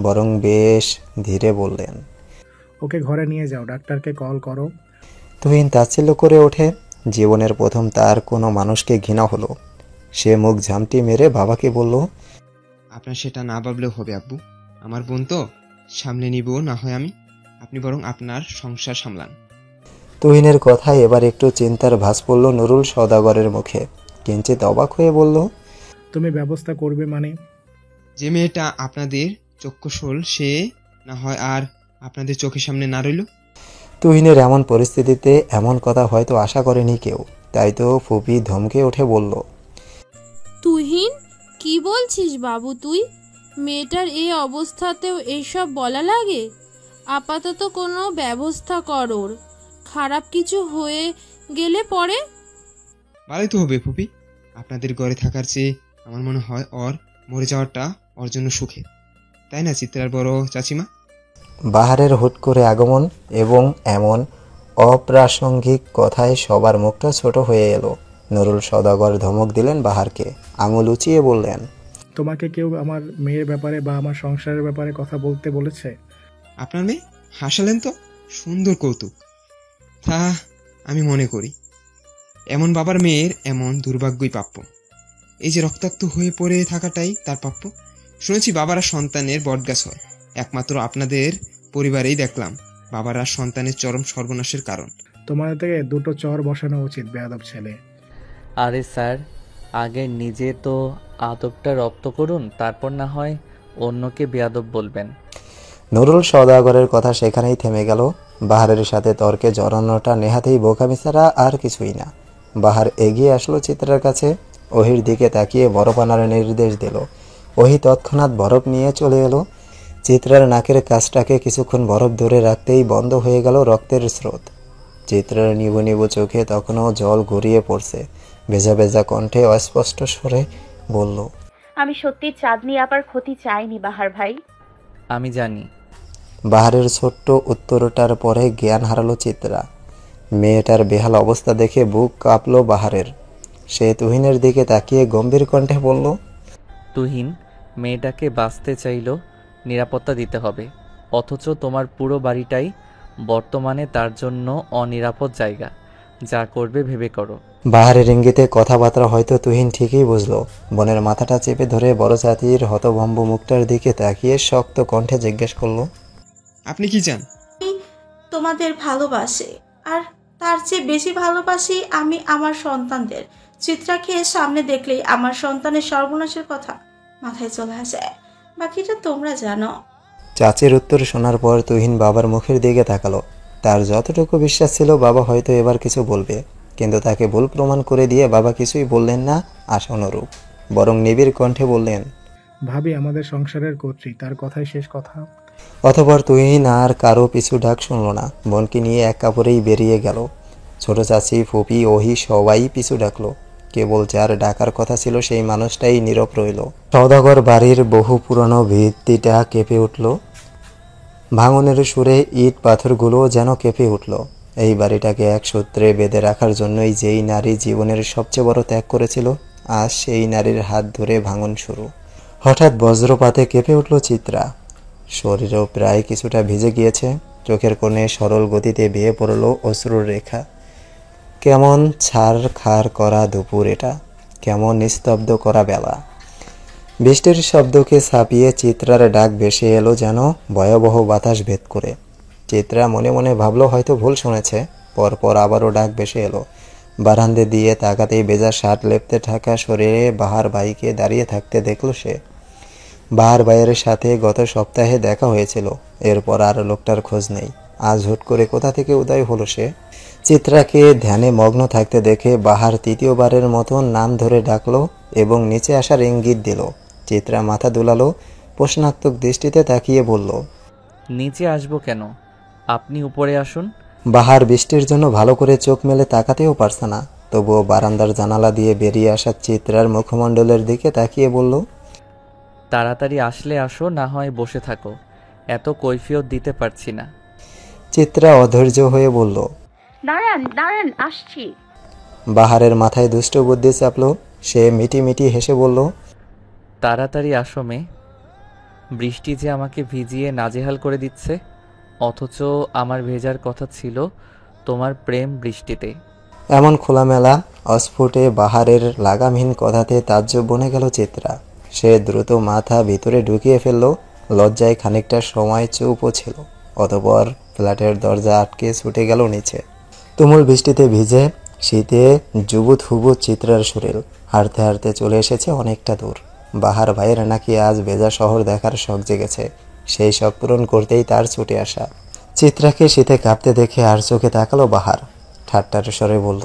বরং বেশ ধীরে বললেন, ওকে ঘরে নিয়ে যাও, ডাক্তারকে কল করো। তুহিন তাচ্ছিল্য করে ওঠে। জীবনের প্রথম তার কোনো মানুষকে ঘৃণা হলো। সে মুখ ঝামটি মেরে বাবাকে বলল, আপনার সেটা না ভাবলেও হবে আব্বু। আমার বোন তো, সামনে নিব না হয় আমি। আপনি বরং আপনার সংসার সামলান। তুহিনের কথায় এবার একটু চিন্তার ভাঁজ পড়ল নুরুল সওদাগরের মুখে। কিঞ্চিত অবাক হয়ে বলল, তুমি ব্যবস্থা করবে মানে? যে মেয়েটা আপনাদের চক্ষুশোল, সে না হয় আর আপনাদের চোখের সামনে না রইল। তুহিনের এমন পরিস্থিতিতে এমন কথা হয়তো আশা করেনি কেউ। তাই তো ফুপি ধমকে উঠে বলল, তুহিন, কি বলছিস বাবু তুই? মেয়েটার এই অবস্থাতেও এসব বলা লাগে? আপাতত কোনো ব্যবস্থা কর ওর। খারাপ কিছু হয়ে গেলে পরে? ভালোই তো হবে ফুপি। আপনাদের ঘরে থাকার চেয়ে আমার মনে হয় ওর মরে যাওয়াটা ওর জন্য সুখে, তাই না চিত্রার বড় চাচিমা? বাহারের হুট করে আগমন এবং এমন অপ্রাসঙ্গিক কথায় সবার মুখটা ছোট হয়ে এলো। নুরুল সওদাগর ধমক দিলেন বাহারকে, আঙুল উঁচিয়ে বললেন, তোমাকে কেউ আমার মেয়ের ব্যাপারে বা আমার সংসারের ব্যাপারে কথা বলতে বলেছে? আপনার মেয়ে? হাসালেন তো, সুন্দর কৌতুক। তা আমি মনে করি এমন বাবার মেয়ের এমন দুর্ভাগ্যই প্রাপ্য। এই যে রক্তাক্ত হয়ে পড়ে থাকাটাই তার প্রাপ্য। শুনেছি বাবারা সন্তানের বটগাছ হয়। একমাত্র আপনাদের পরিবারেই দেখলাম বাবারা সন্তানের চরম সর্বনাশের কারণ। তোমাদের থেকে দুটো চর বসানো উচিত, বেয়াদব ছেলে। আরে স্যার, আগে নিজে তো আদবটা রপ্ত করুন, তারপর না হয় অন্যকে বেয়াদব বলবেন। নুরুল সওদাগরের কথা সেখানেই থেমে গেল। বাহারের সাথে তর্কে জড়ানোটা নেহাতেই বোকামি ছাড়া আর কিছুই না। বাহার এগিয়ে আসলো চিত্রার কাছে, ওহির দিকে তাকিয়ে বরফ আনার নির্দেশ দিল। ওহি তৎক্ষণাৎ বরফ নিয়ে চলে এলো। চিত্রার নাকের কাছটাকে কিছুক্ষণ বরফ ধরে রাখতেই বন্ধ হয়ে গেল রক্তের স্রোত। চিত্রার নিবু নিবু চোখে তখনও জল গড়িয়ে পড়ছে। ভেজা ভেজা কণ্ঠে অস্পষ্ট স্বরে বলল, আমি সত্যি চাঁদনি আপার ক্ষতি চাইনি বাহার ভাই। আমি জানি। বাহারের ছোট্ট উত্তরটার পরে জ্ঞান হারালো চিত্রা। মেয়েটার বেহাল অবস্থা দেখে বুক কাঁপলো বাহারের। সে তুহিনের দিকে তাকিয়ে গম্ভীর কণ্ঠে বলল, তুহিন, মেয়েটাকে বাঁচতে চাইলেও নিরাপত্তা দিতে হবে, অথচ তোমার পুরো বাড়িটাই বর্তমানে তার জন্য অনিরাপদ জায়গা। যা করবে ভেবে করো। বাহারের ইঙ্গিতে কথাবার্তা হয়তো তুহিন ঠিকই বুঝলো। বোনের মাথাটা চেপে ধরে বড় জাতির হতভম্ব মুখটার দিকে তাকিয়ে শক্ত কণ্ঠে জিজ্ঞেস করলো, আপনি কি চান? তোমাদের ভালোবাসে, আর তার চেয়ে বেশি ভালোবাসি আমি আমার সন্তানদের। চিত্রাকে সামনে দেখলেই আমার সন্তানের সর্বনাশের কথা মাথায় চলে আসে। বাকিটা তোমরা জানো। চাচির উত্তর শোনার পর তুহিন বাবার মুখের দিকে তাকালো। তার যতটুকু বিশ্বাস ছিল বাবা হয়তো এবার কিছু বলবে, কিন্তু তাকে ভুল প্রমাণ করে দিয়ে বাবা কিছুই বললেন না আশানুরূপ, বরং নিবিড় কণ্ঠে বললেন, ভাবি আমাদের সংসারের কর্ত্রী, তার কথাই শেষ কথা। অতঃপর তুহিন আর কারো পিছু ডাক শুনল না, বোনকে নিয়ে এক কাপড়েই বেরিয়ে গেল। ছোট চাচি, ফুপি, ওহি সবাই পিছু ডাকলো। কেবল যার ডাকার কথা ছিল সেই মানুষটাই নীরব রইল। সওদাগর বাড়ির বহু পুরনো ভিত্তিটা কেঁপে উঠল। ভাঙনের সুরে ইট পাথরগুলো যেন কেঁপে উঠল। এই বাড়িটাকে এক সূত্রে বেঁধে রাখার জন্যই যেই নারী জীবনের সবচেয়ে বড় ত্যাগ করেছিল, আজ সেই নারীর হাত ধরে ভাঙন শুরু। হঠাৎ বজ্রপাতে কেঁপে উঠল চিত্রা। শরীরও প্রায় কিছুটা ভিজে গিয়েছে। চোখের কোণে সরল গতিতে বেয়ে পড়ল অশ্রুর রেখা। কেমন ছাড়খাড় করা দুপুর এটা, কেমন নিস্তব্ধ করা বেলা। বৃষ্টির শব্দকে ছাপিয়ে চিত্রার ডাক ভেসে এলো যেন ভয়াবহ বাতাস ভেদ করে। চিত্রা মনে মনে ভাবলো হয়তো ভুল শুনেছে। পরপর আবারও ডাক ভেসে এলো। বারান্দে দিয়ে তাকাতেই ভেজা শার্ট লেপতে থাকা শরীরে বাহার ভাইকে দাঁড়িয়ে থাকতে দেখল সে। বাহার ভাইয়ের সাথে গত সপ্তাহে দেখা হয়েছিল, এরপর আর লোকটার খোঁজ নেই। আজ হুট করে কোথা থেকে উদয় হলো সে। চিত্রাকে ধ্যানে মগ্ন থাকতে দেখে বাহার তৃতীয়বারের মতন নাম ধরে ডাকলো এবং নিচে আসার ইঙ্গিত দিল। চিত্রা মাথা দুলালো, প্রশ্নাত্মক দৃষ্টিতে তাকিয়ে বলল, নিচে আসবো কেন? আপনি উপরে আসুন। বাহার বৃষ্টির জন্য ভালো করে চোখ মেলে তাকাতেও পারছে না, তবুও বারান্দার জানালা দিয়ে বেরিয়ে আসা চিত্রার মুখমণ্ডলের দিকে তাকিয়ে বলল, তাড়াতাড়ি আসলে আসো, না হয় বসে থাকো। এত কৈফিয়ত দিতে পারছি না। চিত্রা অধৈর্য হয়ে বলল, দাঁড়ান দাঁড়ান, আসছি। বাহারের মাথায় দুষ্ট বুদ্ধি চাপল। সে মিটি মিটি হেসে বলল, তাড়াতাড়ি আসো মেয়ে। বৃষ্টি যে আমাকে ভিজিয়ে নাজেহাল করে দিচ্ছে, অথচ আমার ভেজার কথা ছিল তোমার প্রেম বৃষ্টিতে। এমন খোলামেলা অস্ফুটে বাহারের লাগামহীন কথাতে তাজ্জব বনে গেল চিত্রা। সে দ্রুত মাথা ভিতরে ঢুকিয়ে ফেলল। লজ্জায় খানিকটা সময় চুপও ছিল। অতঃপর ফ্ল্যাটের দরজা আটকে ছুটে গেল নিচে। তুমুল বৃষ্টিতে ভিজে, শীতে জুবুথ হুবুত চিত্রার শরীর হাঁটতে হাঁটতে চলে এসেছে অনেকটা দূর। বাহার ভাইয়ের নাকি আজ ভেজা শহর দেখার শখ জেগেছে। সেই শখ পূরণ করতেই তার ছুটে আসা। চিত্রাকে শীতে কাঁপতে দেখে আর চোখে তাকালো বাহার। ঠাট্টার স্বরে বলল,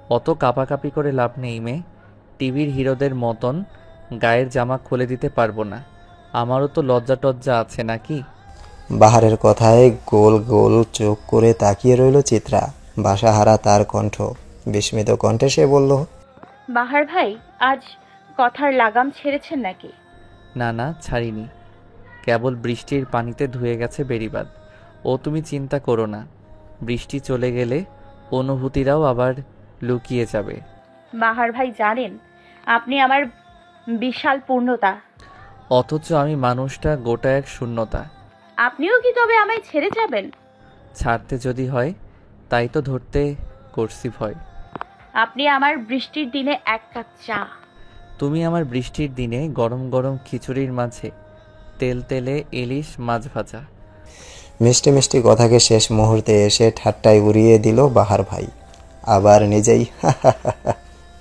অত কাপাকাপি করে লাভ নেই মেয়ে। টিভির হিরোদের মতন গায়ের জামা খুলে দিতে পারবো না। আমারও তো লজ্জা টজ্জা আছে নাকি? বাহারের কথায় গোল গোল চোখ করে তাকিয়ে রইল চিত্রা। বাসাহারা তার কণ্ঠ। বিস্মিত কণ্ঠে সে বলল, বাহার ভাই, আজ কথার লাগাম ছেড়েছেন নাকি? না না, ছাড়িনি। কেবল বৃষ্টির পানিতে ধুয়ে গেছে বেড়িবাঁধ। ও তুমি চিন্তা করো না, বৃষ্টি চলে গেলে অনুভূতিরাও আবার লুকিয়ে যাবে। বাহার ভাই জানেন, আপনি আমার বিশাল পূর্ণতা, অথচ আমি মানুষটা গোটা এক শূন্যতা। আপনিও কি তবে আমায় ছেড়ে যাবেন? ছাড়তে যদি হয়, তাই তো ধরতে করছি ভয়। আপনি আমার বৃষ্টির দিনে এক কাপ চা, তুমি আমার বৃষ্টির দিনে গরম গরম খিচুড়ির মাঝে তেল তেলে ইলিশ মাছ ভাজা। মিষ্টি মিষ্টি কথাকে শেষ মুহূর্তে এসে ঠাট্টায় উড়িয়ে দিল বাহার ভাই। আবার নিজেই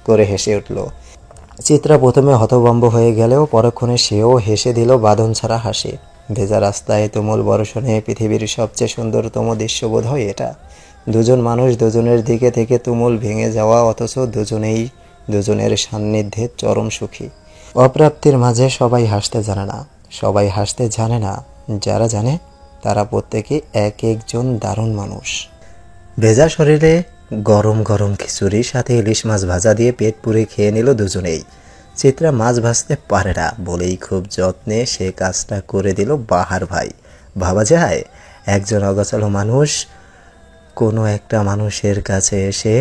করে হেসে উঠল। চিত্রা প্রথমে হতভম্ব হয়ে গেলেও পরক্ষণে সেও হেসে দিল বাঁধন ছাড়া হাসি। ভেজা রাস্তায় তুমুল বর্ষণে পৃথিবীর সবচেয়ে সুন্দরতম দৃশ্য বোধ হয় এটা। দুজন মানুষ দুজনের দিকে থেকে তুমুল ভেঙে যাওয়া, অথচ দুজনেই দুজনের সান্নিধ্যে চরম সুখী। অপ্রাপ্তির মাঝে সবাই হাসতে জানে না, সবাই হাসতে জানে না। যারা জানে তারা প্রত্যেকে এক একজন দারুণ মানুষ। ভেজা শরীরে গরম গরম খিচুড়ির সাথে ইলিশ মাছ ভাজা দিয়ে পেট পুরে খেয়ে নিল দুজনেই। চিত্রা মাছ ভাজতে পারে না বলেই খুব যত্নে সে কাজটা করে দিল বাহার ভাই। ভাবা যায় একজন অগোছালো মানুষ কোনো একটা মানুষের কাছে এসে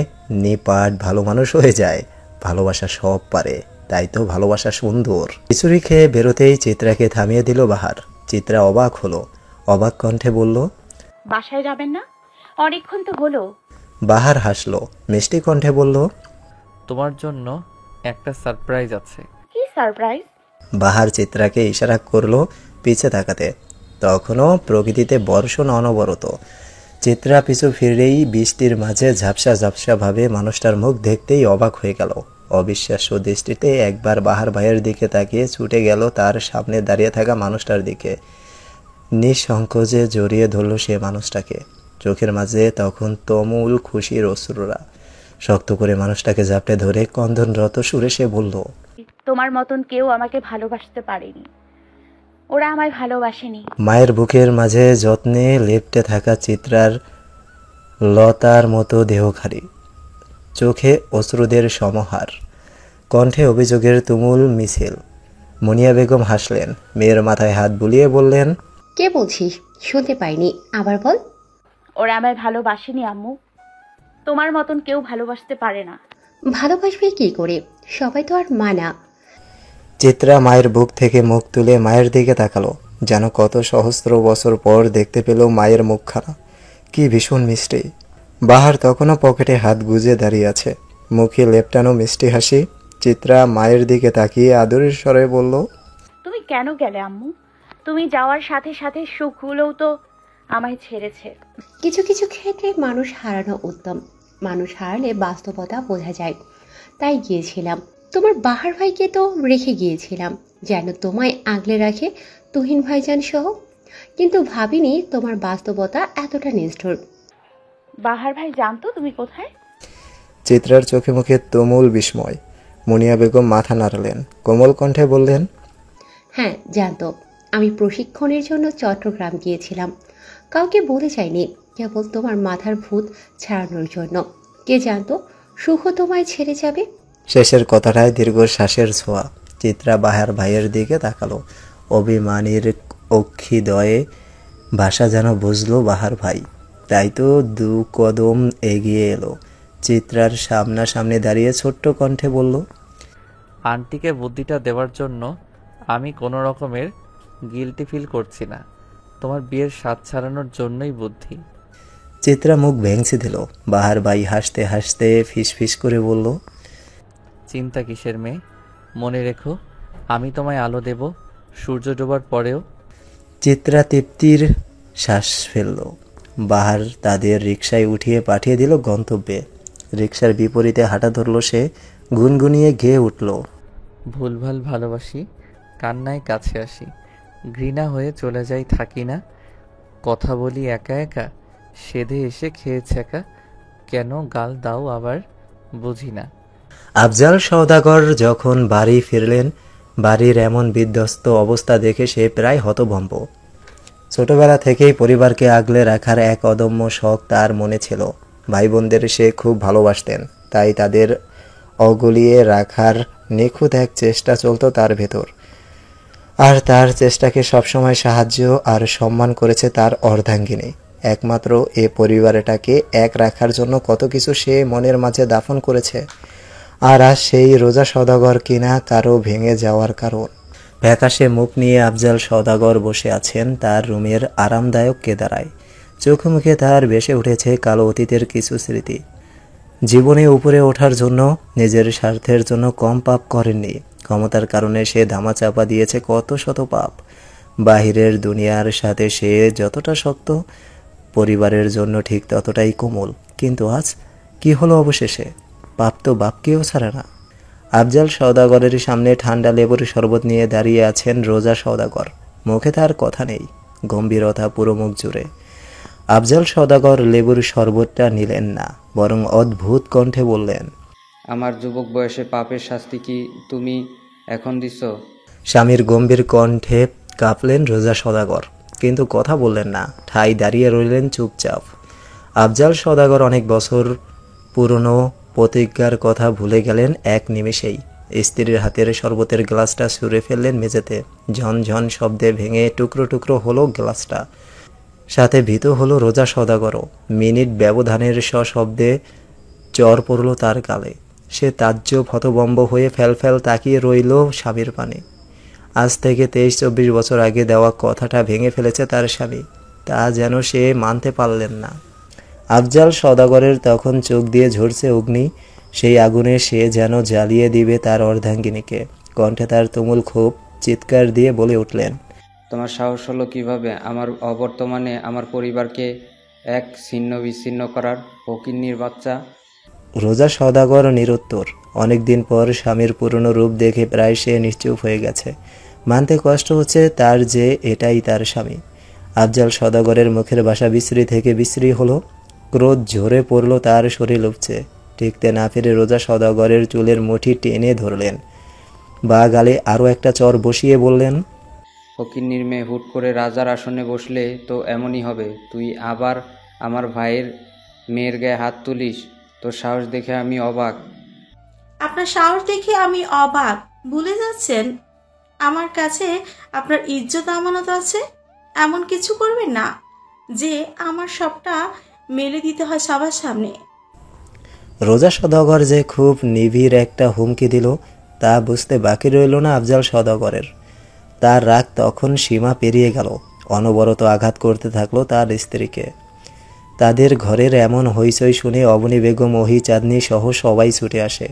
নিপাট ভালো মানুষ হয়ে যায়। ভালোবাসা সব পারে, তাই তো ভালোবাসা সুন্দর। খিচুড়ি খেয়ে বেরোতেই চিত্রাকে থামিয়ে দিল বাহার। চিত্রা অবাক হলো, অবাক কণ্ঠে বলল, বাসায় যাবেন না? অনেকক্ষণ তো হলো। বাহার হাসলো, মিষ্টি কণ্ঠে বলল, তোমার জন্য একটা সারপ্রাইজ আছে। কি সারপ্রাইজ? বাহার চিত্রাকে ইশারা করলো পিছে তাকাতে। তখনও প্রকৃতিতে বর্ষণ অনবরত। চিত্রা পিছু ফিরেই বৃষ্টির মাঝে ঝাপসা ঝাপসা ভাবে মানুষটার মুখ দেখতেই অবাক হয়ে গেল। অবিশ্বাস্য দৃষ্টিতে একবার বাহার ভাইয়ের দিকে তাকিয়ে ছুটে গেল তার সামনে দাঁড়িয়ে থাকা মানুষটার দিকে। নিঃসংকোচে জড়িয়ে ধরল সে মানুষটাকে। চোখের মাঝে তখন তুমুল খুশির অশ্রুরা। শক্ত করে মানুষটাকে জাপটে ধরে ক্রন্দনরত সুরে সে বলল, তোমার মতন কেউ আমাকে ভালোবাসতে পারেনি, ওরা আমায় ভালোবাসেনি। মায়ের বুকের মাঝে যত্নে লেপ্টে থাকা চিত্রার লতার মতো দেহখারি, চোখে অশ্রুদের সমাহার, কণ্ঠে অভিযোগের তুমুল মিছিল। মুনিয়া বেগম হাসলেন, মেয়ের মাথায় হাত বুলিয়ে বললেন, কে বলছিস? শুনতে পাইনি, আবার বল। ওরা আমায় ভালোবাসেনি আম্মু, তোমার মতন কেউ ভালোবাসতে পারে না। ভালোবাসবে কি করে? সবাই তো আর মানা। চিত্রা মায়ের বুক থেকে মুখ তুলে মায়ের দিকে তাকালো, যেন কত সহস্র বছর পর দেখতে পেল মায়ের মুখখানা। কি ভীষণ মিষ্টি। বাহার তখনও পকেটে হাত গুজে দাঁড়িয়ে আছে, মুখে লেপটানো মিষ্টি হাসি। চিত্রা মায়ের দিকে তাকিয়ে আদরের স্বরে বলল, তুমি কেন গেলে আম্মু? তুমি যাওয়ার সাথে সাথে সুখগুলোও তো আমায় ছেড়েছে। কিছু কিছু ক্ষেত্রে মানুষ হারানো উত্তম। মানুষ হারালে বাস্তবতা বোঝা যায়, তাই গিয়েছিলাম। তোমার বাহার ভাইকে তো রেখে গিয়েছিলাম যেন তোমায় আগলে রাখে তুহিন ভাইজান সহ, কিন্তু ভাবিনি তোমার বাস্তবতা এতটা নিষ্ঠুর। বাহার ভাই জানতো তুমি কোথায়? চিত্রার চোখে মুখে তুমুল বিস্ময়। মুনিয়া বেগম মাথা নাড়ালেন, কোমল কণ্ঠে বললেন, হ্যাঁ জানতো। আমি প্রশিক্ষণের জন্য চট্টগ্রাম গিয়েছিলাম, কাউকে বলে যাইনি, কেবল তোমার মাথার ভূত ছাড়ানোর জন্য। কে জানতো সুখ তোমায় ছেড়ে যাবে। শেষের কথাটায় দীর্ঘশ্বাসের ছোঁয়া। চিত্রা বাহার ভাইয়ের দিকে তাকালো, অভিমানীর অক্ষিদয়ে ভাষা যেন বুঝলো বাহার ভাই। তাই তো 2 কদম এগিয়ে এলো, চিত্রার সামনাসামনি দাঁড়িয়ে ছোট্ট কণ্ঠে বলল, আন্টিকে বুদ্ধিটা দেওয়ার জন্য আমি কোনো রকমের গিল্টি ফিল করছি না, তোমার বিয়ের স্বাদ ছাড়ানোর জন্যই বুদ্ধি। চিত্রা মুখ ভেঙচি দিল। বাহার ভাই হাসতে হাসতে ফিসফিস করে বলল, চিন্তা কিসের মেয়ে, মনে রেখো আমি তোমায় আলো দেব সূর্য ডোবার পরেও। চিত্রা তৃপ্তির শ্বাস ফেলল। বাহার তাদের রিকশায় উঠিয়ে পাঠিয়ে দিল গন্তব্যে। রিকশার বিপরীতে হাঁটা ধরল সে, গুনগুনিয়ে গেয়ে উঠল, ভুলভাল ভালোবাসি, কান্নায় কাছে আসি, ঘৃণা হয়ে চলে যাই থাকি না, কথা বলি একা একা, সেধে এসে খেয়েছে একা, কেন গাল দাও আবার বুঝি না। আফজাল সওদাগর যখন বাড়ি ফিরলেন, বাড়ির এমন বিধ্বস্ত অবস্থা দেখে সে প্রায় হতভম্ব। ছোটবেলা থেকেই পরিবারকে আগলে রাখার এক অদম্য শখ তার মনে ছিল। ভাই বোনদের সে খুব ভালোবাসতেন, তাই তাদের অগলিয়ে রাখার নিখুঁত এক চেষ্টা চলত তার ভেতর। আর তার চেষ্টাকে সবসময় সাহায্য আর সম্মান করেছে তার অর্ধাঙ্গিনী। একমাত্র এ পরিবারটাকে এক রাখার জন্য কত কিছু সে মনের মাঝে দাফন করেছে। আর আজ সেই রোজা সওদাগর কিনা কারো ভেঙে যাওয়ার কারণ। ফ্যাকাশে মুখ নিয়ে আফজাল সওদাগর বসে আছেন তার রুমের আরামদায়ক কেদারায়। চোখে মুখে তার ভেসে উঠেছে কালো অতীতের কিছু স্মৃতি। জীবনে উপরে ওঠার জন্য, নিজের স্বার্থের জন্য কম পাপ করেননি। ক্ষমতার কারণে সে ধামাচাপা দিয়েছে কত শত পাপ। বাহিরের দুনিয়ার সাথে সে যতটা শক্ত, পরিবারের জন্য ঠিক ততটাই কোমল। কিন্তু আজ কি হলো অবশেষে? পাপ তো বাপকেও ছাড়ে না। আফজাল সওদাগরের সামনে ঠান্ডা লেবুর শরবত নিয়ে দাঁড়িয়ে আছেন রোজা সওদাগর। মুখে তার কথা নেই, গম্ভীরতা পুরো মুখ জুড়ে। আফজাল সওদাগর লেবুর শরবতটা নিলেন না, বরং অদ্ভুত কণ্ঠে বললেন, আমার যুবক বয়সে পাপের শাস্তি কি তুমি এখন দিছ? স্বামীর গম্ভীর কণ্ঠে কাঁপলেন রোজা সওদাগর, কিন্তু কথা বললেন না, ঠাই দাঁড়িয়ে রইলেন চুপচাপ। আফজাল সওদাগর অনেক বছর পুরনো প্রতিজ্ঞার কথা ভুলে গেলেন এক নিমেষেই। স্ত্রীর হাতের শরবতের গ্লাসটা ছুঁড়ে ফেললেন মেঝেতে। ঝনঝন শব্দে ভেঙে টুকরো টুকরো হলো গ্লাসটা। সাথে ভীত হলো রোজা সওদাগরও। মিনিট ব্যবধানের সশব্দে চর পড়ল তার গালে। সে তাজ্জব হতভম্ব হয়ে ফ্যালফ্যাল তাকিয়ে রইল স্বামীর পানে। আজ থেকে 23-24 বছর আগে দেওয়া কথাটা ভেঙে ফেলেছে তার স্বামী, তা যেন সে মানতে পারলেন না। আফজাল সওদাগরের তখন চোখ দিয়ে ঝরছে অগ্নি। সেই আগুনে সে যেন জ্বালিয়ে দিবে তার অর্ধাঙ্গিনীকে। কণ্ঠে তার তুমুল ক্ষোভ, চিৎকার দিয়ে বলে উঠলেন, তোমার সাহস হলো কিভাবে আমার অবর্তমানে আমার পরিবারকে এক ছিন্ন বিচ্ছিন্ন করার? ফকিন্নির বাচ্চা! রোজা সওদাগর নিরুত্তর। অনেকদিন পর স্বামীর পুরনো রূপ দেখে প্রায় সে নিশ্চুপ হয়ে গেছে। মানতে কষ্ট হচ্ছে তার যে এটাই তার স্বামী। আফজাল সওদাগরের মুখের ভাষা বিশ্রী থেকে বিশ্রী হলো। ক্রোধ ঝরে পড়ল তার শরীর উপচে। টিকতে না ফিরে রোজা সওদাগরের চুলের মুঠি টেনে ধরলেন। বা গালে আরও একটা চর বসিয়ে বললেন, ফকিন্নির মেয়ে হুট করে রাজার আসনে বসলে তো এমনই হবে। তুই আবার আমার ভাইয়ের মেয়ের গায়ে হাত তুলিস? তোর সাহস দেখে আমি অবাক। আপনার সাহস দেখে আমি অবাক? ভুলে যাচ্ছেন আমার কাছে আপনার ইজ্জত আমানত আছে। এমন কিছু করবেন না যে আমার সবটা মেলে দিতে হয় সবার সামনে। রোজা সওদাগর যে খুব নিবিড় একটা হুমকি দিল তা বুঝতে বাকি রইল না আফজাল সওদাগরের। তার রাগ তখন সীমা পেরিয়ে গেল। অনবরত আঘাত করতে থাকলো তার স্ত্রীকে। তাদের ঘরের এমন হইচই শুনে অবনী বেগম, ওহি, চাঁদনি সহ সবাই ছুটে আসে।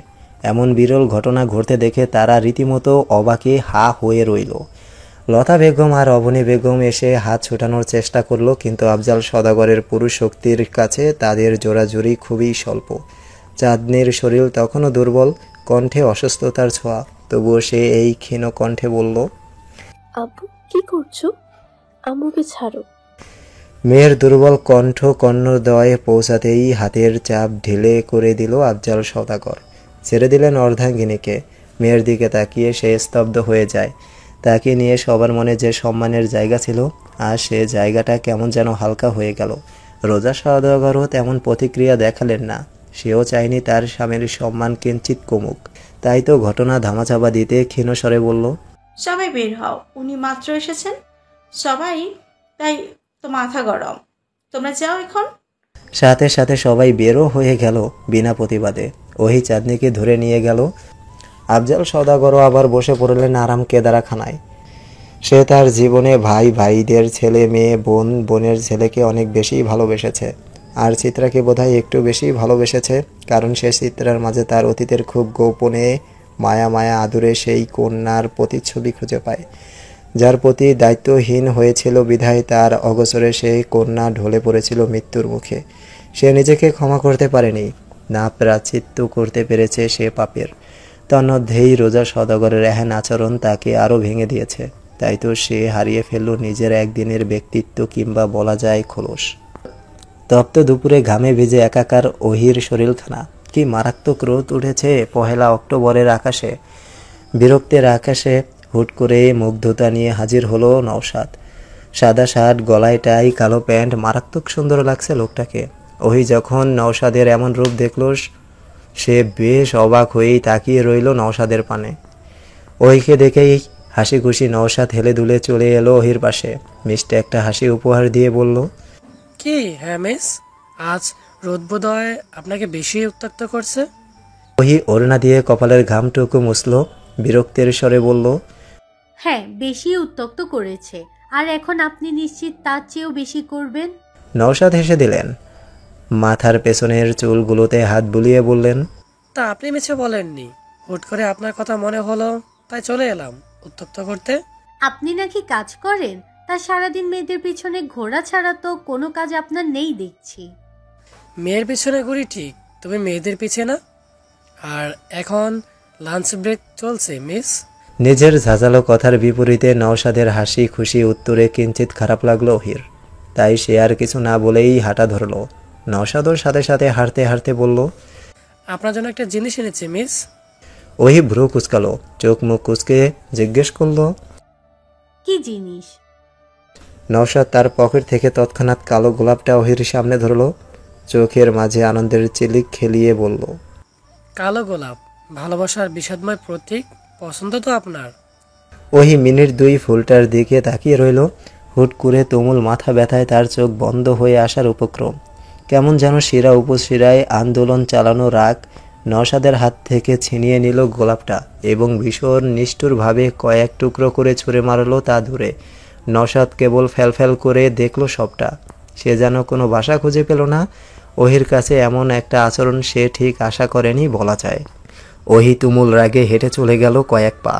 এমন বিরল ঘটনা ঘটতে দেখে তারা রীতিমতো অবাকে হা হয়ে রইল। লতা বেগম আর অবনী বেগম এসে হাত ছোটানোর চেষ্টা করলো, কিন্তু আফজাল সওদাগরের পুরুষ শক্তির কাছে তাদের জোরাজুরি খুবই স্বল্প। চাঁদনির শরীর তখনও দুর্বল, কণ্ঠে অসুস্থতার ছোঁয়া। তবুও সে এই ক্ষীণ কণ্ঠে বলল, আব্বু কি করছো? আম্মুকে ছাড়ো। মেয়ের দুর্বল কণ্ঠ কর্ণদয়ে পৌঁছাতেই হাতের চাপ ঢিলে করে দিল আফজাল সওদাগর। ছেড়ে দিলেন অর্ধাঙ্গিনীকে। মেয়ের দিকে তাকিয়ে সে স্তব্ধ হয়ে যায়। তাকে নিয়ে সবার মনে যে সম্মানের জায়গা ছিল, আর সে জায়গাটা কেমন যেন হালকা হয়ে গেল। রোজা সওদাগরও তেমন প্রতিক্রিয়া দেখালেন না। সেও চায়নি তার স্বামীর সম্মান কিঞ্চিত কমুক। তাই তো ঘটনা ধামাচাপা দিতে ক্ষীণ স্বরে বলল, সবাই বের হও, উনি মাত্র এসেছেন। সবাই তাই তো মাথা গরম, তোমরা যাও এখন। সাথে সাথে সবাই বেরো হয়ে গেল বিনা প্রতিবাদে। ওই চাঁদনিকে ধরে নিয়ে গেল। আফজাল সওদাগরও আবার বসে পড়লেন আরাম কেদারাখানায়। সে তার জীবনে ভাই ভাইদের ছেলে মেয়ে, বোন বোনের ছেলেকে অনেক বেশি ভালোবেসেছে। আর চিত্রাকে বোধহয় একটু বেশি ভালোবেসেছে, কারণ সে চিত্রার মাঝে তার অতীতের খুব গোপনে মায়া মায়া আদুরে সেই কন্যার প্রতিচ্ছবি খুঁজে পায়, যার প্রতি দায়িত্বহীন হয়েছিল বিধায় তার অগোচরে সেই কন্যা ঢলে পড়েছিল মৃত্যুর মুখে। সে নিজেকে ক্ষমা করতে পারেনি, না প্রায়শ্চিত্ত করতে পেরেছে সে পাপের। তন্মধ্যেই রোজা সওদাগরের এহেন আচরণ তাকে আরও ভেঙে দিয়েছে। তাই তো সে হারিয়ে ফেলল নিজের একদিনের ব্যক্তিত্ব, কিংবা বলা যায় খোলস। তপ্ত দুপুরে ঘামে ভিজে একাকার ওহির শরীরখানা। কি মারাত্মক রোদ উঠেছে 1 অক্টোবরের আকাশে। বিরক্তের আকাশে হুট করে মুগ্ধতা নিয়ে হাজির হলো নওশাদ। সাদা শার্ট, গলায় টাই, কালো প্যান্ট, মারাত্মক সুন্দর লাগছে লোকটাকে। ওহি যখন নওশাদের এমন রূপ দেখল, সে বেশ অবাক হয়েই তাকিয়ে রইল নওশাদের পানে। ওহিকে দেখেই হাসি খুশি নওশাদ হেলে দুলে চলে এলো ওহির পাশে। মিষ্টি একটা হাসি উপহার দিয়ে বলল, কি হ্যাঁ মিস, আজ রোদ বোধহয় আপনাকে বেশি উত্ত্যক্ত করছে। ওহি ওড়না দিয়ে কপালের ঘামটুকু মুছল, বিরক্তের স্বরে বলল, হ্যাঁ বেশি উত্তক্ত করেছে, আর এখন আপনি নিশ্চিত তার চেয়েও বেশি করবেন? নওশাদ হেসে দিলেন। মাথার পেছনের চুলগুলোতে হাত বুলিয়ে বললেন, তা আপনি মিছে বলেননি, হুট করে আপনার কথা মনে হলো তাই চলে এলাম উত্তক্ত করতে। আপনি নাকি কাজ করেন, তা সারাদিন মেয়েদের পিছনে ঘোরা ছাড়া তো কোনো কাজ আপনার নেই দেখছি। মেয়ের পিছনে ঘুরি ঠিক, তুমি মেয়েদের পিছে না। আর এখন লাঞ্চ ব্রেক চলছে মিস। নিজের ঝাঁঝালো কথার বিপরীতে নওশাদের হাসি খুশি উত্তরে কিঞ্চিত খারাপ লাগলো ওহির। তাই সে আর কিছু না বলেই হাঁটা ধরল। নওশাদও সাথে সাথে হাঁটতে হাঁটতে বলল, আপনার জন্য একটা জিনিস এনেছি মিস। ওহি ভ্রু কুচকালো, চোখ মুখ কুচকে জিজ্ঞেস করলো, কি জিনিস? নওশাদ তার পকেট থেকে তৎক্ষণাৎ কালো গোলাপটা ওহির সামনে ধরল। চোখের মাঝে আনন্দের চিলিক খেলিয়ে বলল, কালো গোলাপ ভালোবাসার বিষাদময় প্রতীক পছন্দ তো আপনার? ওহি মিনিট দুই ফুলটার দিকে তাকিয়ে রইল। হুট করে তুমুল মাথা ব্যথায় তার চোখ বন্ধ হয়ে আসার উপক্রম। কেমন যেন শিরা উপশিরায় আন্দোলন চালানো রাগ নওশাদের হাত থেকে ছিনিয়ে নিল গোলাপটা এবং ভীষণ নিষ্ঠুরভাবে কয়েক টুকরো করে ছুঁড়ে মারল তা দূরে। নওশাদ কেবল ফ্যালফ্যাল করে দেখল সবটা। সে যেন কোনো ভাষা খুঁজে পেল না। ওহির কাছে এমন একটা আচরণ সে ঠিক আশা করেনি বলা যায়। ওহি তুমুল রাগে হেঁটে চলে গেল কয়েক পা।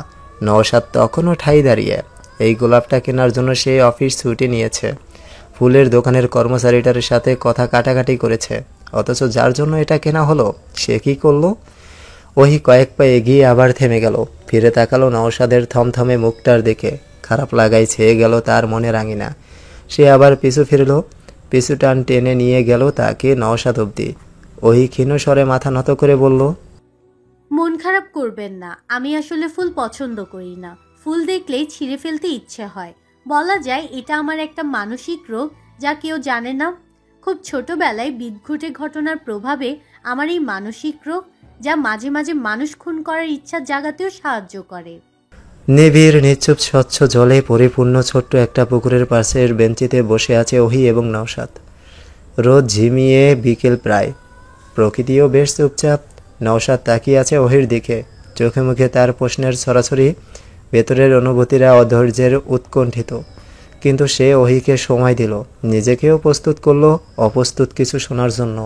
নওশাদ তখনও ঠাই দাঁড়িয়ে। এই গোলাপটা কেনার জন্য সে অফিস ছুটি নিয়েছে, ফুলের দোকানের কর্মচারীটার সাথে কথা কাটাকাটি করেছে, অথচ যার জন্য এটা কেনা হলো সে কি করলো? ওহি কয়েক পা এগিয়ে আবার থেমে গেল। ফিরে তাকালো নওশাদের থমথমে মুখটার দিকে। খারাপ লাগায় ছেয়ে গেল তার মনে রাঙিনা। সে আবার পিছু ফিরল। পিছু টান টেনে নিয়ে গেল তাকে নওশাদ অবধি। ওহি ক্ষীণ স্বরে মাথা নত করে বলল, মন খারাপ করবেন না, আমি আসলে ফুল পছন্দ করি না। ফুল দেখলেই ছিঁড়ে ফেলতে ইচ্ছে হয়। বলা যায় এটা আমার একটা মানসিক রোগ, যা কেউ জানে না। খুব ছোটবেলায় বিদঘুটে ঘটনার প্রভাবে আমার এই মানসিক রোগ, যা মাঝে মাঝে মানুষ খুন করার ইচ্ছা জাগাতেও সাহায্য করে। নিবিড় নিশ্চুপ স্বচ্ছ জলে পরিপূর্ণ ছোট্ট একটা পুকুরের পাশের বেঞ্চিতে বসে আছে ওহি এবং নওশাদ। রোদ ঝিমিয়ে বিকেল প্রায়। প্রকৃতিও বেশ চুপচাপ। নওশাদ তাকিয়ে আছে ওহির দিকে। চোখে মুখে তার প্রশ্নের ছড়াছড়ি। ভেতরের অনুভূতিরা অধৈর্যের উৎকণ্ঠিত। কিন্তু সে ওহিকে সময় দিল, নিজেকেও প্রস্তুত করলো অপ্রস্তুত কিছু শোনার জন্য।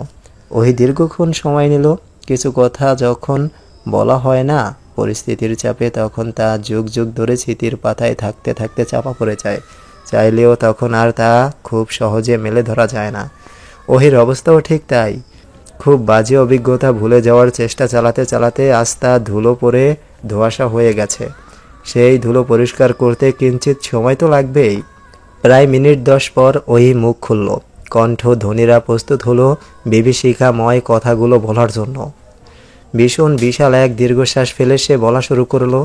ওহি দীর্ঘক্ষণ সময় নিল। কিছু কথা যখন বলা হয় না পরিস্থিতির চাপে, তখন তা যুগ যুগ ধরে স্মৃতির পাতায় থাকতে থাকতে চাপা পড়ে যায়। চাইলেও তখন আর তা খুব সহজে মেলে ধরা যায় না। ওহির অবস্থাও ঠিক তাই। খুব বাজে অভিজ্ঞতা ভুলে যাওয়ার চেষ্টা চালাতে চালাতে আজ তা ধুলো পড়ে ধোঁয়াশা হয়ে গেছে। সেই ধুলো পরিষ্কার করতে কিঞ্চিত সময় তো লাগবেই। প্রায় মিনিট 10 পর ওহি মুখ খুলল। কণ্ঠ ধ্বনিরা প্রস্তুত হলো বিভীষিকাময় কথাগুলো বলার জন্য। ভীষণ বিশাল এক দীর্ঘশ্বাস ফেলে সে বলা শুরু করলো,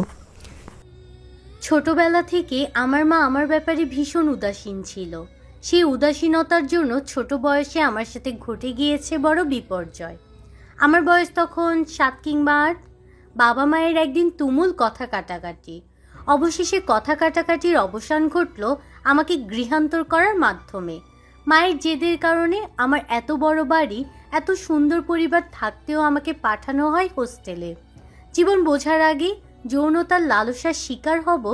ছোটবেলা থেকে আমার মা আমার ব্যাপারে ভীষণ উদাসীন ছিল। সেই উদাসীনতার জন্য ছোট বয়সে আমার সাথে ঘটে গিয়েছে বড় বিপর্যয়। আমার বয়স তখন 7 কিংবা 8। বাবা মায়ের একদিন তুমুল কথা কাটাকাটি। অবশেষে কথা কাটাকাটির অবসান ঘটল আমাকে গৃহান্তর করার মাধ্যমে। মায়ের জেদের কারণে আমার এত বড় বাড়ি, এত সুন্দর পরিবার থাকতেও আমাকে পাঠানো হয় হোস্টেলে। জীবন বোঝার আগে যৌনতার লালসার শিকার হব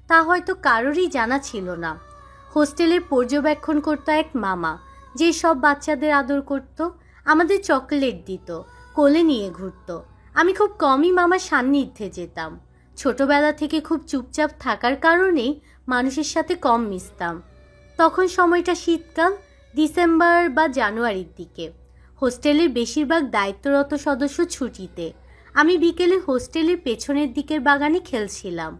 তা হয়তো কারোরই জানা ছিল না। হোস্টেলের পর্যবেক্ষণ করত এক মামা, যে সব বাচ্চাদের আদর করত, আমাদের চকলেট দিত, কোলে নিয়ে ঘুরত। আমি খুব কমই মামার সান্নিধ্যে যেতাম। ছোটবেলা থেকে খুব চুপচাপ থাকার কারণেই মানুষের সাথে কম মিশতাম। তখন সময়টা শীতকাল, ডিসেম্বর বা জানুয়ারির দিকে। হোস্টেলের বেশিরভাগ দায়িত্বরত সদস্য ছুটিতে। আমি বিকেলে হোস্টেলের পেছনের দিকের বাগানে খেলছিলাম।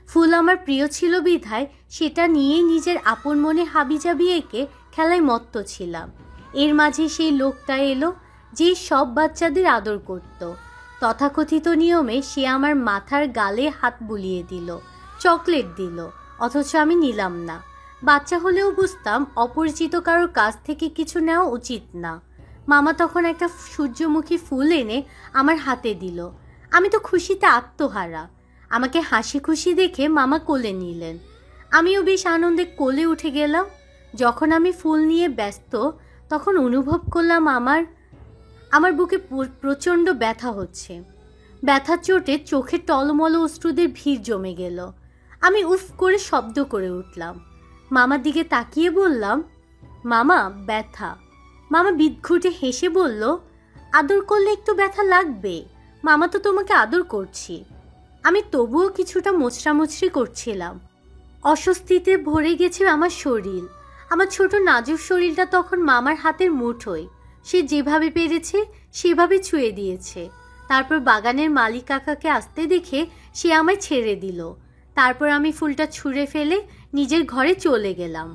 ফুল আমার প্রিয় ছিল বিধায় সেটা নিয়েই নিজের আপন মনে হাবিজাবি এঁকে খেলায় মত্ত ছিলাম। এর মাঝে সেই লোকটা এলো, যে সব বাচ্চাদের আদর করত। তথাকথিত নিয়মে সে আমার মাথার গালে হাত বুলিয়ে দিল, চকলেট দিল, অথচ আমি নিলাম না। বাচ্চা হলেও বুঝতাম অপরিচিত কারোর কাছ থেকে কিছু নেওয়া উচিত না। মামা তখন একটা সূর্যমুখী ফুল এনে আমার হাতে দিল। আমি তো খুশিতে আত্মহারা। আমাকে হাসি খুশি দেখে মামা কোলে নিলেন। আমিও বেশ আনন্দে কোলে উঠে গেলাম। যখন আমি ফুল নিয়ে ব্যস্ত, তখন অনুভব করলাম আমার বুকে প্রচণ্ড ব্যথা হচ্ছে। ব্যথার চোটে চোখে টলমল অশ্রুদের ভিড় জমে গেল। আমি উফ করে শব্দ করে উঠলাম। মামার দিকে তাকিয়ে বললাম, মামা ব্যথা। মামা বিদঘুটে হেসে বলল, আদর করলে একটু ব্যথা লাগবে, মামা তো তোমাকে আদর করছি। আমি তবুও কিছুটা মোচড়ামুচড়ি করছিলাম। অস্বস্তিতে ভরে গেছে আমার শরীর। আমার ছোট নাজুক শরীরটা তখন মামার হাতের মুঠোয়। সে যেভাবে পেরেছে সেভাবে ছুঁয়ে দিয়েছে। তারপর বাগানের মালিক কাকাকে আসতে দেখে সে আমায় ছেড়ে দিল। তারপর আমি ফুলটা ছুঁড়ে ফেলে নিজের ঘরে চলে গেলাম।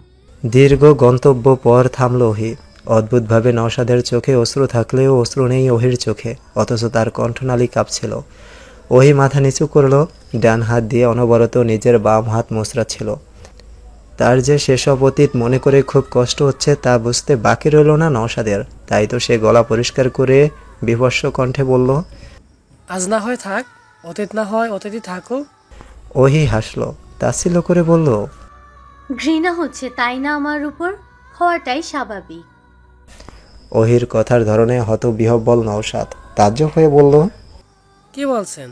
দীর্ঘ গন্তব্য পর থামল ওহি। অদ্ভুতভাবে নওশাদের চোখে অশ্রু থাকলেও অশ্রু নেই ওহির চোখে, অথচ তার কণ্ঠনালী কাঁপছিল। ওহি মাথা নিচু করল, ডান হাত দিয়ে অনবরত নিজের বাম হাত মোচড়াচ্ছিল। তার যে সেসব অতীত মনে করে খুব কষ্ট হচ্ছে তা বুঝতে বাকি রইল না নওশাদের। তাই তো সে গলা পরিষ্কার করে বিভৎস কণ্ঠে বলল, আজ না হয় থাক, অতীত না হয় অতীতই থাকো। ওহি হাসলো, তাচ্ছিল্য করে বলল, ঘৃণা হচ্ছে তাই না আমার উপর? হওয়াটাই স্বাভাবিক। ওহির কথার ধরনে হতবিহ্বল নওশাদ তাজ্জব হয়ে বলল, কি বলছেন?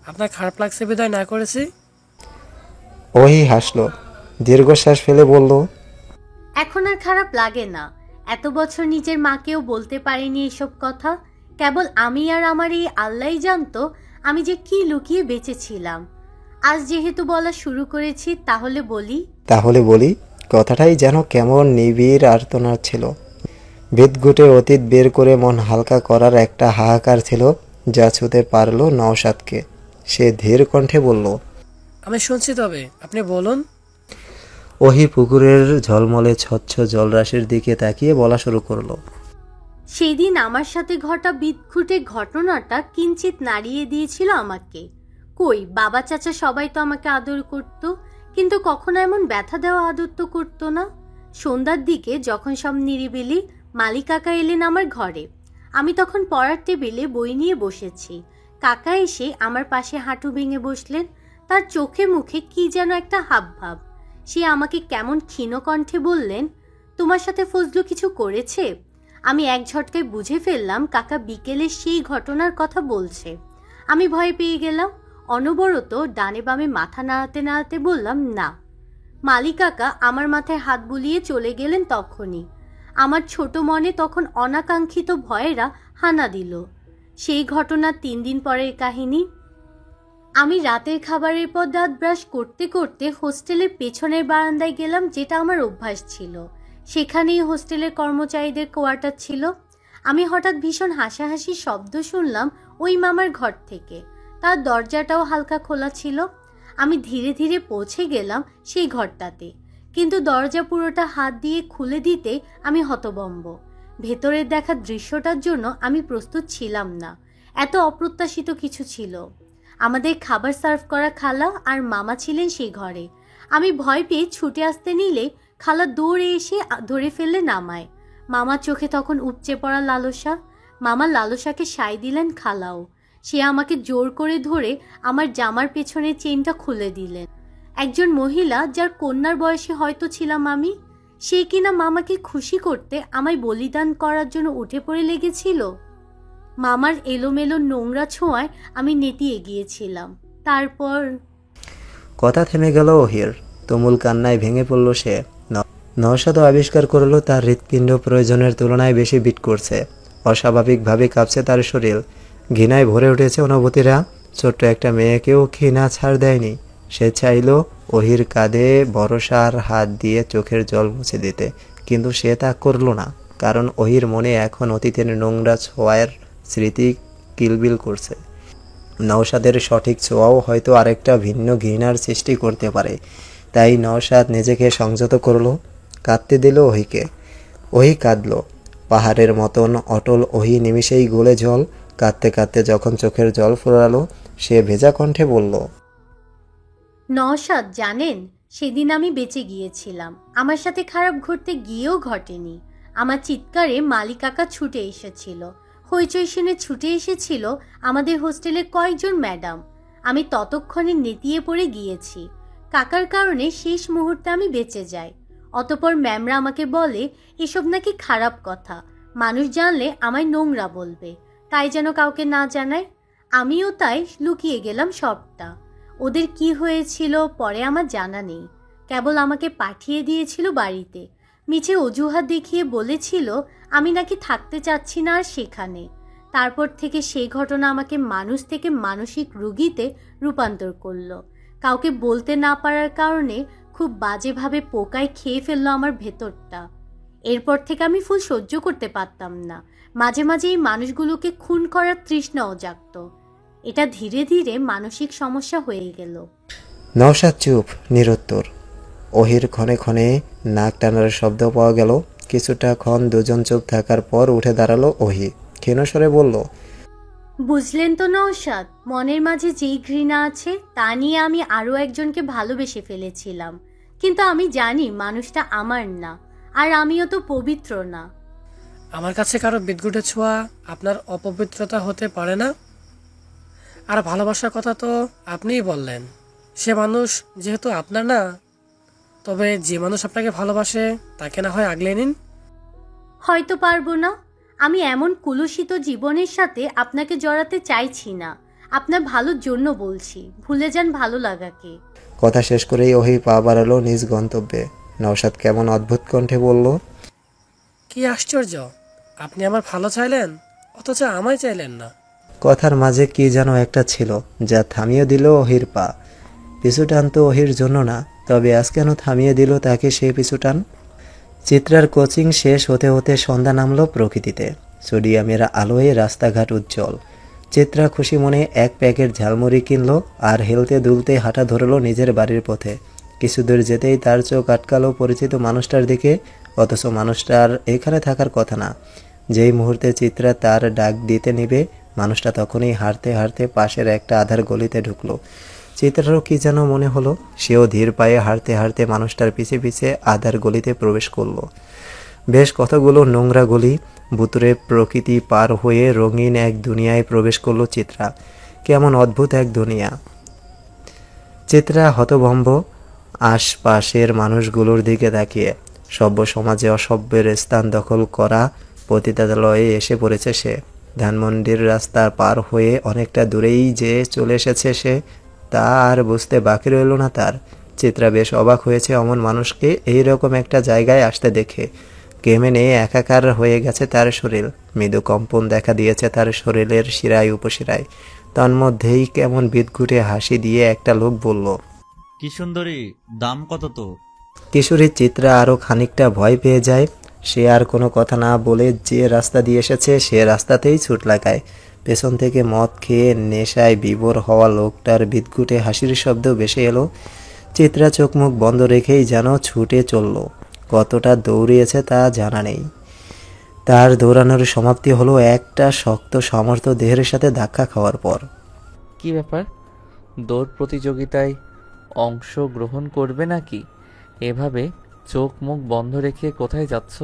আপনার খারাপ লাগছে বিদায় না করেছি? ওহি হাসলো, দীর্ঘশ্বাস ফেলে বলল, এখন আর খারাপ লাগে না। এত বছর নিজের মাকেও বলতে পারিনি এসব কথা। কেবল আমি আর আমার এই আল্লাহই জানতো আমি যে কি লুকিয়ে বেঁচেছিলাম। আজ যেহেতু বলা শুরু করেছি তাহলে বলি। কথাটাই যেন কেমন নিবিড় আর্তনাদ ছিল। বিদঘুটে অতীত বের করে মন হালকা করার একটা হাহাকার ছিল, যা ছুতে পারল নওশাদকে। সে ধীর কণ্ঠে বলল, আমি শুনছি, তবে আপনি বলুন। ওহি পুকুরের ঝলমলে স্বচ্ছ জলরাশির দিকে তাকিয়ে বলা শুরু করলো, সেদিন আমার সাথে ঘটা বিদঘুটে ঘটনাটা কিঞ্চিত নাড়িয়ে দিয়েছিল আমাকে। কই, বাবা চাচা সবাই তো আমাকে আদর করত, কিন্তু কখনো এমন ব্যথা দেওয়া আদর তো করতো না। সন্ধ্যার দিকে যখন সব নিরিবিলি, মালি কাকা এলেন আমার ঘরে। আমি তখন পড়ার টেবিলে বই নিয়ে বসেছি। কাকা এসে আমার পাশে হাঁটু ভেঙে বসলেন। তার চোখে মুখে কি যেন একটা হাবভাব। সে আমাকে কেমন ক্ষীণ কণ্ঠে বললেন, তোমার সাথে ফজলু কিছু করেছে? আমি এক ঝটকায় বুঝে ফেললাম কাকা বিকেলে সেই ঘটনার কথা বলছে। আমি ভয় পেয়ে গেলাম। অনবরত ডানে বামে মাথা নাড়াতে নাড়াতে বললাম, না। মালি কাকা আমার মাথায় হাত বুলিয়ে চলে গেলেন তখনই। আমার ছোট মনে তখন অনাকাঙ্ক্ষিত ভয়েরা হানা দিল। সেই ঘটনার 3 দিন পরের কাহিনী। আমি রাতের খাবারের পর দাঁত ব্রাশ করতে করতে হোস্টেলের পেছনের বারান্দায় গেলাম, যেটা আমার অভ্যাস ছিল। সেখানেই হোস্টেলের কর্মচারীদের কোয়ার্টার ছিল। আমি হঠাৎ ভীষণ হাসাহাসি শব্দ শুনলাম ওই মামার ঘর থেকে। তার দরজাটাও হালকা খোলা ছিল। আমি ধীরে ধীরে পৌঁছে গেলাম সেই ঘরটাতে, কিন্তু দরজা পুরোটা হাত দিয়ে খুলে দিতে আমি হতভম্ব। ভেতরের দেখা দৃশ্যটার জন্য আমি প্রস্তুত ছিলাম না। এত অপ্রত্যাশিত কিছু ছিল। আমাদের খাবার সার্ভ করা খালা আর মামা ছিলেন সেই ঘরে। আমি ভয় পেয়ে ছুটে আসতে নিলে খালা দৌড়ে এসে ধরে ফেললেন আমায়। মামার চোখে তখন উপচে পড়া লালসা। মামা লালসাকে সায় দিলেন খালাও। সে আমাকে জোর করে ধরে আমার জামার পেছনের চেইনটা খুলে দিলেন। একজন মহিলা, যার কন্যার বয়সে হয়তো ছিলাম আমি, সে কিনা মামাকে খুশি করতে আমায় বলিদান করার জন্য উঠে পড়ে লেগেছিল। মামার এলোমেলো নোংরা ছোঁয়ায় আমি নেতিয়ে গিয়েছিলাম। তারপর কথা থেমে গেল ওহির। তুমুল কান্নায় ভেঙে পড়ল সে। নওশাদও আবিষ্কার করলো তার হৃৎপিণ্ড প্রয়োজনের তুলনায় বেশি বিট করছে। অস্বাভাবিকভাবে কাঁপছে তার শরীর। ঘৃণায় ভরে উঠেছে অনুভূতিরা। ছোট্ট একটা মেয়েকেও ঘৃণা ছাড় দেয়নি। সে চাইল ওহির কাঁধে ভরসার হাত দিয়ে চোখের জল মুছে দিতে, কিন্তু সে তা করল না, কারণ ওহির মনে এখন অতীতের নোংরা ছোঁয়ার স্মৃতি কিলবিল করছে। নওশাদের সঠিক ছোঁয়াও হয়তো আরেকটা ভিন্ন ঘৃণার সৃষ্টি করতে পারে। তাই নওশাদ নিজেকে সংযত করলো, কাঁদতে দিল ওহিকে। ওহি কাঁদল। পাহাড়ের মতন অটল ওহি নিমিষেই গলে জল। কাঁদতে কাঁদতে যখন চোখের জল ফোরালো, সে ভেজা কণ্ঠে বলল, নওশাদ, জানেন সেদিন আমি বেঁচে গিয়েছিলাম। আমার সাথে খারাপ ঘটতে গিয়েও ঘটেনি। আমার চিৎকারে মালি কাকা ছুটে এসেছিল। হইচই শুনে ছুটে এসেছিল আমাদের হোস্টেলের কয়েকজন ম্যাডাম। আমি ততক্ষণে নেতিয়ে পড়ে গিয়েছি। কাকার কারণে শেষ মুহূর্তে আমি বেঁচে যাই। অতপর ম্যামরা আমাকে বলে এসব নাকি খারাপ কথা, মানুষ জানলে আমায় নোংরা বলবে, তাই যেন কাউকে না জানায়। আমিও তাই লুকিয়ে গেলাম সবটা। ওদের কি হয়েছিল পরে আমার জানা নেই। কেবল আমাকে পাঠিয়ে দিয়েছিল বাড়িতে। মিছে অজুহাত দেখিয়ে বলেছিল আমি নাকি থাকতে চাচ্ছি না আর সেখানে। তারপর থেকে সেই ঘটনা আমাকে মানুষ থেকে মানসিক রোগীতে রূপান্তর করলো। কাউকে বলতে না পারার কারণে খুব বাজেভাবে পোকায় খেয়ে ফেললো আমার ভেতরটা। এরপর থেকে আমি ফুল সহ্য করতে পারতাম না। মাঝে মাঝে এই মানুষগুলোকে খুন করার তৃষ্ণাও জাগত। এটা ধীরে ধীরে মানসিক সমস্যা হয়ে গেল। নওশাদ চুপ, নিরুত্তর। ওহির ক্ষণে ক্ষণে নাক টানার শব্দ পাওয়া গেল। কিছুটা ক্ষণ দুজন চুপ থাকার পর উঠে দাঁড়ালো ওহি। ক্ষীণস্বরে বলল, বুঝলেন তো নওশাদ, মনের মাঝে যেই ঘৃণা আছে তা নিয়ে আমি আরও একজনকে ভালোবেসে ফেলেছিলাম। কিন্তু আমি জানি মানুষটা আমার না, আর আমিও তো পবিত্র না। আমার কাছে কারো বিদঘুটে ছোঁয়া আপনার অপবিত্রতা হতে পারে না। আর ভালোবাসার কথা তো আপনিই বললেন। সে মানুষ যেহেতু আপনার না, তবে যে মানুষ আপনাকে ভালোবাসে তাকে না হয় আগলে নিন। হয়তো পারবো না। আমি এমন কুলুষিত জীবনের সাথে আপনাকে জড়াতে চাইছি না। আপনার ভালোর জন্য বলছি, ভুলে যান ভালো লাগাকে। কথা শেষ করেই ওহি পা বাড়ালো নিজ গন্তব্যে। নওশাদ কেমন অদ্ভুত কণ্ঠে বলল, কি আশ্চর্য, আপনি আমার ভালো চাইলেন অথচ আমায় চাইলেন না। কথার মাঝে কি যেন একটা ছিল যা থামিয়ে দিল ওহির পা। পিছু টানতো ওহির জন্য না, তবে আজ কেন থামিয়ে দিল তাকে সে পিছু টান? চিত্রার কোচিং শেষ হতে হতে সন্ধ্যা নামলো প্রকৃতিতে। সোডিয়ামের আলোয় রাস্তাঘাট উজ্জ্বল। চিত্রা খুশি মনে এক প্যাকেট ঝালমুড়ি কিনলো আর হেলতে দুলতে হাঁটা ধরলো নিজের বাড়ির পথে। কিছু দূর যেতেই তার চোখ আটকালো পরিচিত মানুষটার দিকে, অথচ মানুষটার এখানে থাকার কথা না। যেই মুহূর্তে চিত্রা তার ডাক দিতে নিবে, মানুষটা তখনই হাঁটতে হাঁটতে পাশের একটা আধার গলিতে ঢুকলো। চিত্রারও কি যেন মনে হলো, সেও ধীর পায়ে হাঁটতে হাঁটতে মানুষটার পিছে পিছে আধার গলিতে প্রবেশ করলো। বেশ কতগুলো নোংরা গলি ভুতুরে প্রকৃতি পার হয়ে রঙিন এক দুনিয়ায় প্রবেশ করলো চিত্রা। কেমন অদ্ভুত এক দুনিয়া। চিত্রা হতভম্ব আশপাশের মানুষগুলোর দিকে তাকিয়ে। সভ্য সমাজে অসভ্যের স্থান দখল করা পতিতালয়ে এসে পড়েছে সে। ধানমন্ডির রাস্তা পার হয়ে অনেকটা দূরেই যে চলে এসেছে সে, তা আর বুঝতে বাকি রইল না তার। চিত্রা বেশ অবাক হয়েছে অমন মানুষকে এইরকম একটা জায়গায় আসতে দেখে। কেমে নিয়ে একাকার হয়ে গেছে তার শরীর। মৃদু কম্পন দেখা দিয়েছে তার শরীরের শিরায় উপশিরায়। তন্মধ্যেই কেমন বিদঘুটে হাসি দিয়ে একটা লোক বলল, কি সুন্দরী, দাম কত তো? কিশোরী চিত্রা আরও খানিকটা ভয় পেয়ে যায়। সে আর কোনো কথা না বলে যে রাস্তা দিয়ে এসেছে সে রাস্তাতেই ছুট লাগায়। পেছন থেকে মদ খেয়ে নেশায় বিভোর হওয়া লোকটার বিদঘুটে হাসির শব্দ ভেসে এলো। চিত্রা চোখ মুখ বন্ধ রেখেই যেন ছুটে চলল। কতটা দৌড়িয়েছে তা জানা নেই। তার দৌড়ানোর সমাপ্তি হলো একটা শক্ত সমর্থ দেহের সাথে ধাক্কা খাওয়ার পর। কি ব্যাপার, দৌড় প্রতিযোগিতায় অংশগ্রহণ করবে নাকি? এভাবে চোখ মুখ বন্ধ রেখে কোথায় যাচ্ছ?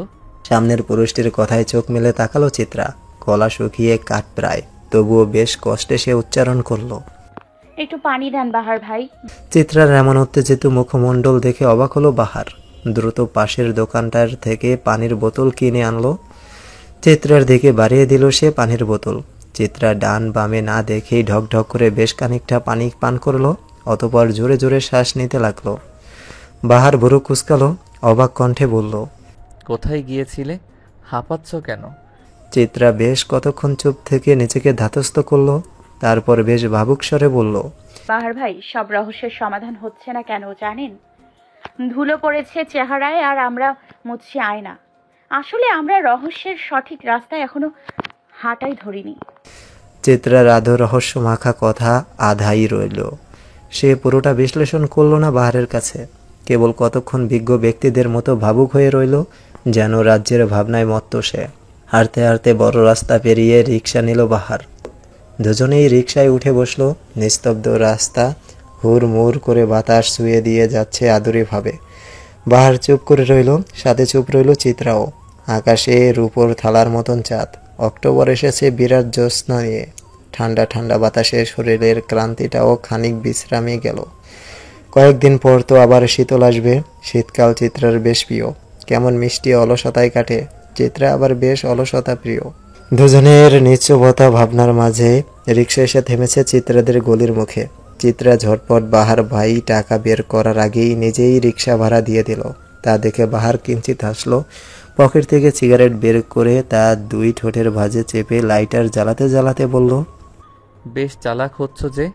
সামনের পুরুষটির কথায় চোখ মেলে তাকালো চিত্রা। গলা শুকিয়ে কাঠ প্রায়, তবুও বেশ কষ্টে সে উচ্চারণ করলো, একটু পানি দেন বাহার ভাই। চিত্রার এমন উত্তেজিত মুখমণ্ডল দেখে অবাক হলো বাহার। দ্রুত পাশের দোকানটার থেকে পানির বোতল কিনে আনলো। চিত্রার দিকে বাড়িয়ে দিল সে পানির বোতল। চিত্রা ডান বামে না দেখেই ঢক ঢক করে বেশ খানিকটা পানি পান করলো, অতপর জোরে জোরে শ্বাস নিতে লাগলো। বাহার ভুরু কুঁচকালো, অবাক কণ্ঠে বলল, কোথায় গিয়েছিলে? হাঁপাচ্ছ কেন? চিত্রা বেশ কতক্ষণ চুপ থেকে নিজেকে ধাতস্থ করলো, তারপর বেশ ভাবুক স্বরে বলল, বাহার ভাই, সব রহস্যের সমাধান হচ্ছে না কেন জানেন? ধুলো পড়েছে চেহারায় আর আমরা মুছছি আয়না। আসলে আমরা রহস্যের সঠিক রাস্তায় এখনো হাঁটাই ধরিনি। চিত্রার আধো রহস্য মাখা কথা আধাই রইল। সে পুরোটা বিশ্লেষণ করলো না বাহারের কাছে। কেবল কতক্ষণ বিজ্ঞ ব্যক্তিদের মতো ভাবুক হয়ে রইল, যেন রাজ্যের ভাবনায় মত্ত সে। হাঁটতে হাঁটতে বড় রাস্তা পেরিয়ে রিক্সা নিল বাহার। দুজনেই রিক্সায় উঠে বসলো। নিস্তব্ধ রাস্তা, হুড়মুড় করে বাতাস ছুঁয়ে দিয়ে যাচ্ছে আদুরিভাবে। বাহার চুপ করে রইল, সাথে চুপ রইল চিত্রাও। আকাশে রূপোর থালার মতন চাঁদ। অক্টোবর এসেছে বিরাট জ্যোৎস্না নিয়ে। ঠান্ডা ঠান্ডা বাতাসে শরীরের ক্লান্তিটাও খানিক বিশ্রামে গেল। কয়েকদিন পর তো আবার শীতল আসবে। শীতকাল চিত্রার বেশ প্রিয়। কেমন মিষ্টি অলসতায় কাটে। চিত্রা আবার বেশ অলসতা প্রিয়। দুজনের নিশ্চবতা ভাবনার মাঝে রিক্সা এসে থেমেছে চিত্রাদের গলির মুখে। চিত্রা ঝটপট বাহার ভাই টাকা বের করার আগেই নিজেই রিক্সা ভাড়া দিয়ে দিল। তা দেখে বাহার কিঞ্চিত হাসলো। পকেট থেকে সিগারেট বের করে তা দুই ঠোঁটের ভাঁজে চেপে লাইটার জ্বালাতে জ্বালাতে বলল, বেশ চালাক হচ্ছ যে।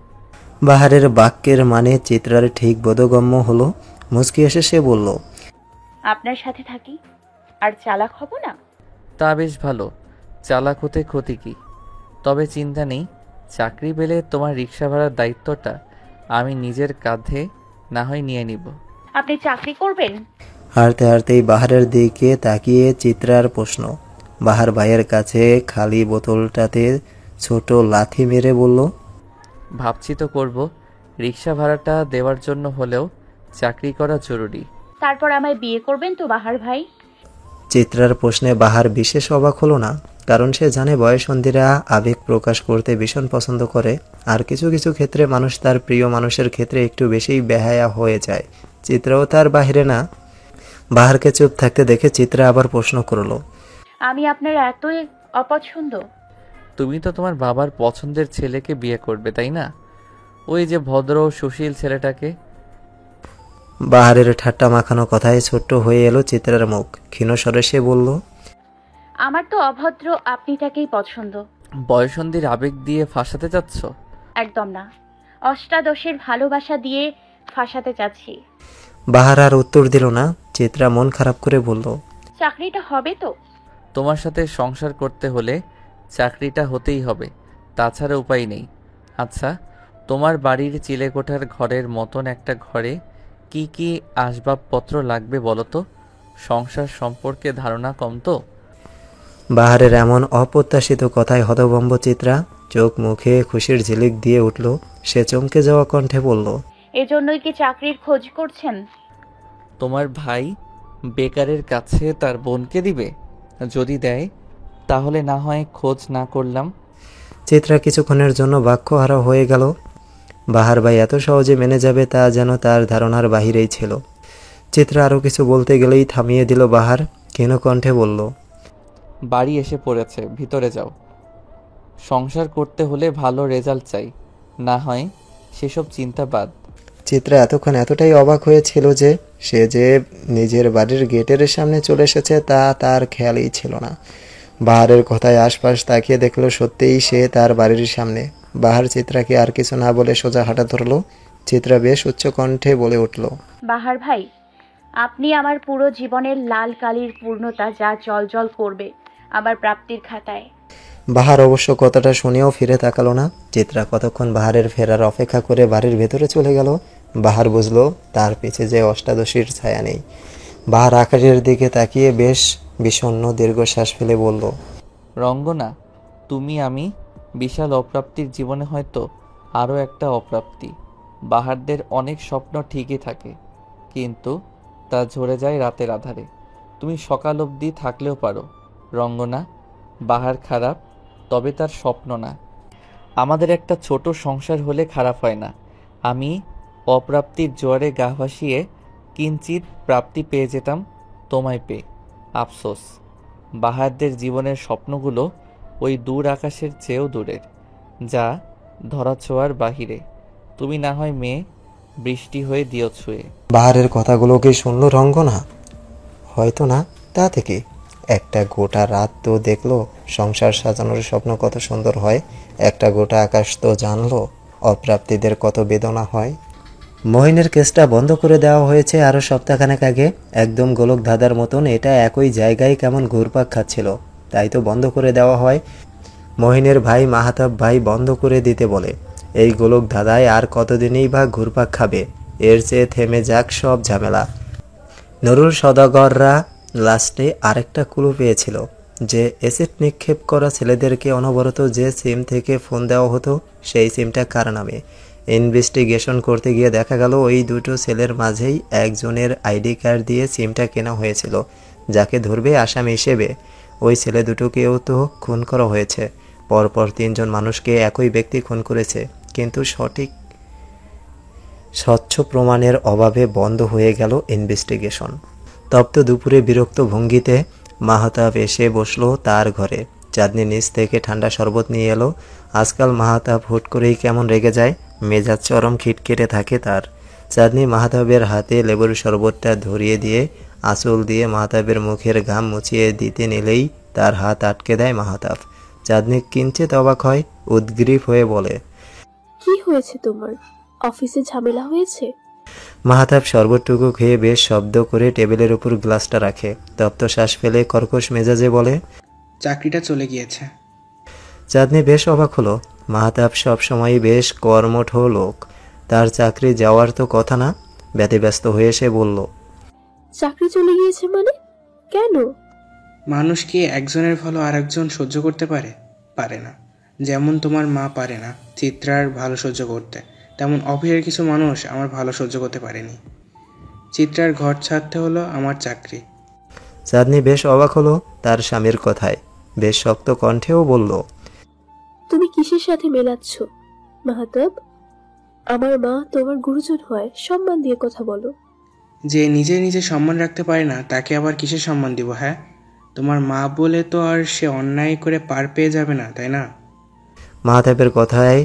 বাহারের বাক্যের মানে চিত্রার ঠিক বোধগম্য হলো। মুচকি এসে সে বলল, আপনার সাথে থাকি আর চালাক হব না? তা বেশ ভালো, চালাক হতে ক্ষতি কি? তবে চিন্তা নেই, চাকরি পেলে তোমার রিক্সা ভাড়ার দায়িত্বটা আমি নিজের কাঁধে না হয় নিয়ে নিব। আপনি চাকরি করবেন? হাঁটতে হাঁটতেই বাহারের দিকে তাকিয়ে চিত্রার প্রশ্ন। বাহার ভাইয়ের কাছে খালি বোতলটাতে ছোট লাথি মেরে বলল, ভাবছি তো করব, রিক্সা ভাড়াটা দেওয়ার জন্য হলেও চাকরি করা জরুরি। তারপর আমায় বিয়ে করবেন তো বাহার ভাই? চিত্রার প্রশ্নে বাহার বিশেষ অবাক হলো না, কারণ সে জানে বয়সন্ধিরা আবেগ প্রকাশ করতে ভীষণ পছন্দ করে, আর কিছু কিছু ক্ষেত্রে মানুষ তার প্রিয় মানুষের ক্ষেত্রে একটু বেশিই বেহায়া হয়ে যায়। চিত্রাও তার বাহিরে না। বাহারকে চুপ থাকতে দেখে চিত্রা আবার প্রশ্ন করলো, আমি আপনার এতই অপছন্দ? তুমি তো তোমার বাবার পছন্দের ছেলেকে বিয়ে করবে, তাই না? ওই যে ভদ্র ও সুশীল ছেলেটাকে। বাহারের ঠাট্টা মাখানো কথায় ছোট্ট হয়ে এলো চিত্রার মুখ। ক্ষীণ স্বরে সে বলল, আমার তো অভদ্র আপনিটাকেই পছন্দ। বয়সন্ধির আবেগ দিয়ে ফাঁসাতে চাচ্ছ? একদম না, অষ্টাদশের ভালোবাসা দিয়ে ফাঁসাতে চাচ্ছি। বাহার আর উত্তর দিল না। চিত্রা মন খারাপ করে বলল, চাকরিটা হবে তো? তোমার সাথে সংসার করতে হলে চাকরিটা হতেই হবে, তাছাড়া উপায় নেই। আচ্ছা, তোমার বাড়ির চিলেকোঠার ঘরের মতন একটা ঘরে কি কি আসবাবপত্র লাগবে বলো তো? সংসার সম্পর্কে ধারণা কম তো। বাহারের এমন অপ্রত্যাশিত কথায় হতভম্ব চিত্রা। চোখ মুখে খুশির ঝিলিক দিয়ে উঠল। সে চমকে যাওয়া কণ্ঠে বলল, এজন্যই কি চাকরির খোঁজ করছেন? তোমার ভাই বেকারের কাছে তার বোনকে দিবে? যদি দেয় তাহলে না হয় খোঁজ না করলাম। চিত্রা কিছুক্ষণের জন্য বাক্যহারা হয়ে গেল। বাহার ভাই এত সহজে মেনে যাবে তা যেন তার ধারণার বাহিরেই ছিল। চিত্রা আরও কিছু বলতে গেলেই থামিয়ে দিল বাহার। ক্ষীণ কণ্ঠে বলল, বাড়ি এসে পড়েছে, ভিতরে যাও। সংসার করতে হলে ভালো রেজাল্ট চাই, না হয় সেসব চিন্তা বাদ। চিত্রা এতক্ষণ এতটাই অবাক হয়েছিল যে সে যে নিজের বাড়ির গেটের সামনে চলে এসেছে তা তার খেয়ালই ছিল না। বাহারের কথায় আশপাশ তাকিয়ে দেখলো সত্যিই সে তার বাড়ির সামনে। বাহার চিত্রাকে আর কিছু না বলে সোজা হাঁটা ধরল। চিত্রা বেশ উচ্চ কণ্ঠে বলে উঠল, বাহার ভাই, আপনি আমার পুরো জীবনের লাল কালির পূর্ণতা, যা জলজল করবে আমার প্রাপ্তির খাতায়। বাহার অবশ্য কথাটা শুনেও ফিরে তাকালো না। চিত্রা কতক্ষণ বাহারের ফেরার অপেক্ষা করে বাড়ির ভেতরে চলে গেল। বাহার বুঝলো তার পিছে যে অষ্টাদশীর ছায়া নেই। বাহার আকাশের দিকে তাকিয়ে বেশ বিষণ্ণ দীর্ঘশ্বাস ফেলে বলল, রঙ্গনা, তুমি আমি বিশাল অপ্রাপ্তির জীবনে হয়তো আরও একটা অপ্রাপ্তি। বাহারদের অনেক স্বপ্ন ঠিকই থাকে, কিন্তু তা ঝরে যায় রাতের আধারে। তুমি সকাল অবধি থাকলেও পারো রঙ্গনা। বাহার খারাপ, তবে তার স্বপ্ন না। আমাদের একটা ছোট সংসার হলে খারাপ হয় না। আমি অপ্রাপ্তির জোয়ারে গা ভাসিয়ে কিঞ্চিত প্রাপ্তি পেয়ে যেতাম তোমায় পেয়ে। আফসোস, বাহারদের জীবনের স্বপ্নগুলো ওই দূর আকাশের চেয়েও দূরের, যা ধরাছোঁয়ার বাহিরে। তুমি না হয় মেয়ে, বৃষ্টি হয়ে দিও ছুঁয়ে। বাহারের কথাগুলো কি শুনল রঙ্গনা? হয়তো না, তা থেকে একটা গোটা রাত তো দেখলো সংসার সাজানোর স্বপ্ন কত সুন্দর হয়। একটা গোটা আকাশ তো জানলো অপ্রাপ্তিদের কত বেদনা হয়। মহিনের কেসটা বন্ধ করে দেওয়া হয়েছে আরও সপ্তাহখানেক আগে। একদম গোলক ধাঁধার মতন এটা একই জায়গায় কেমন ঘুরপাক খাচ্ছিল, তাই তো বন্ধ করে দেওয়া হয়। মহিনের ভাই মাহাতাব ভাই বন্ধ করে দিতে বলে। এই গোলক ধাঁধায় আর কতদিনই বা ঘুরপাক খাবে? এর চেয়ে থেমে যাক সব ঝামেলা। নুরুল সদাগররা লাস্টে আরেকটা ক্লু পেয়েছিল যে অ্যাসিড নিক্ষেপ করা ছেলেদেরকে অনবরত যে সিম থেকে ফোন দেওয়া হতো সেই সিমটা কার নামে। ইনভেস্টিগেশন করতে গিয়ে দেখা গেল ওই দুটো ছেলের মাঝেই একজনের আইডি কার্ড দিয়ে সিমটা কেনা হয়েছিল। যাকে ধরবে আসামি হিসেবে ওই ছেলে দুটোকেও তো খুন করা হয়েছে। পরপর 3 জন মানুষকে একই ব্যক্তি খুন করেছে, কিন্তু সঠিক স্বচ্ছ প্রমাণের অভাবে বন্ধ হয়ে গেল ইনভেস্টিগেশন। তপ্ত দুপুরে বিরক্ত ভঙ্গিতে মাহতাব এসে বসলো তার ঘরে। চাঁদনি নিচ থেকে ঠান্ডা শরবত নিয়ে এলো। আজকাল মাহতাব হুট করেই কেমন রেগে যায়, মেজাজ চরম খিটখিটে থাকে তার। চাঁদনি মাহতাবের হাতে লেবুর শরবতটা ধরিয়ে দিয়ে আঁচল দিয়ে মাহতাবের মুখের ঘাম মুছিয়ে দিতে নিলেই তার হাত আটকে দেয় মাহতাব। চাঁদনি কিঞ্চিত অবাক হয়, উদ্গ্রীব হয়ে বলে, কি হয়েছে তোমার? অফিসে ঝামেলা হয়েছে? মাহতাব শরবতটুকু খেয়ে বেশ শব্দ করে টেবিলের উপর গ্লাসটা রাখে। তপ্ত শ্বাস ফেলে কর্কশ মেজাজে বলে, চাকরিটা চলে গিয়েছে। চাঁদনি বেশ অবাক হলো। মাহতাব সবসময়ই বেশ কর্মঠ লোক, তার চাকরি যাওয়ার তো কথা না। ব্যতিব্যস্ত হয়ে সে বলল, চাকরি চলে গিয়েছে মানে? কেন? মানুষ কি একজনের ভালো আর একজন সহ্য করতে পারে? পারে না। যেমন তোমার মা পারে না চিত্রার ভালো সহ্য করতে, তেমন অফিসের কিছু মানুষ আমার ভালো সহ্য করতে পারেনি। চিত্রার ঘর ছাড়তে হলো আমার চাকরি। চাঁদনি বেশ অবাক হলো তার স্বামীর কথায়। বেশ শক্ত কণ্ঠেও বলল, তুমি কিসের সাথে মেলাচ্ছ মাহাতাব? আমার মা তোমার গুরুজন হয়, সম্মান দিয়ে কথা বলো। যে নিজে নিজে সম্মান রাখতে পারে না তাকে আবার কিসের সম্মান দিব? হ্যাঁ, তোমার মা বলে তো আর সে অন্যায় করে পার পেয়ে যাবে না, তাই না? মাহতাবের কথায়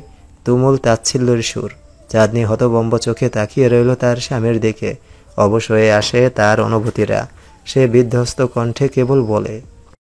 তুমুল তাচ্ছিল্যের সুর। চাঁদনি হতবম্ব চোখে তাকিয়ে রইল তার স্বামীর দিকে। অবশ হয়ে আসে তার অনুভূতিরা। সে বিধ্বস্ত কণ্ঠে কেবল বলে,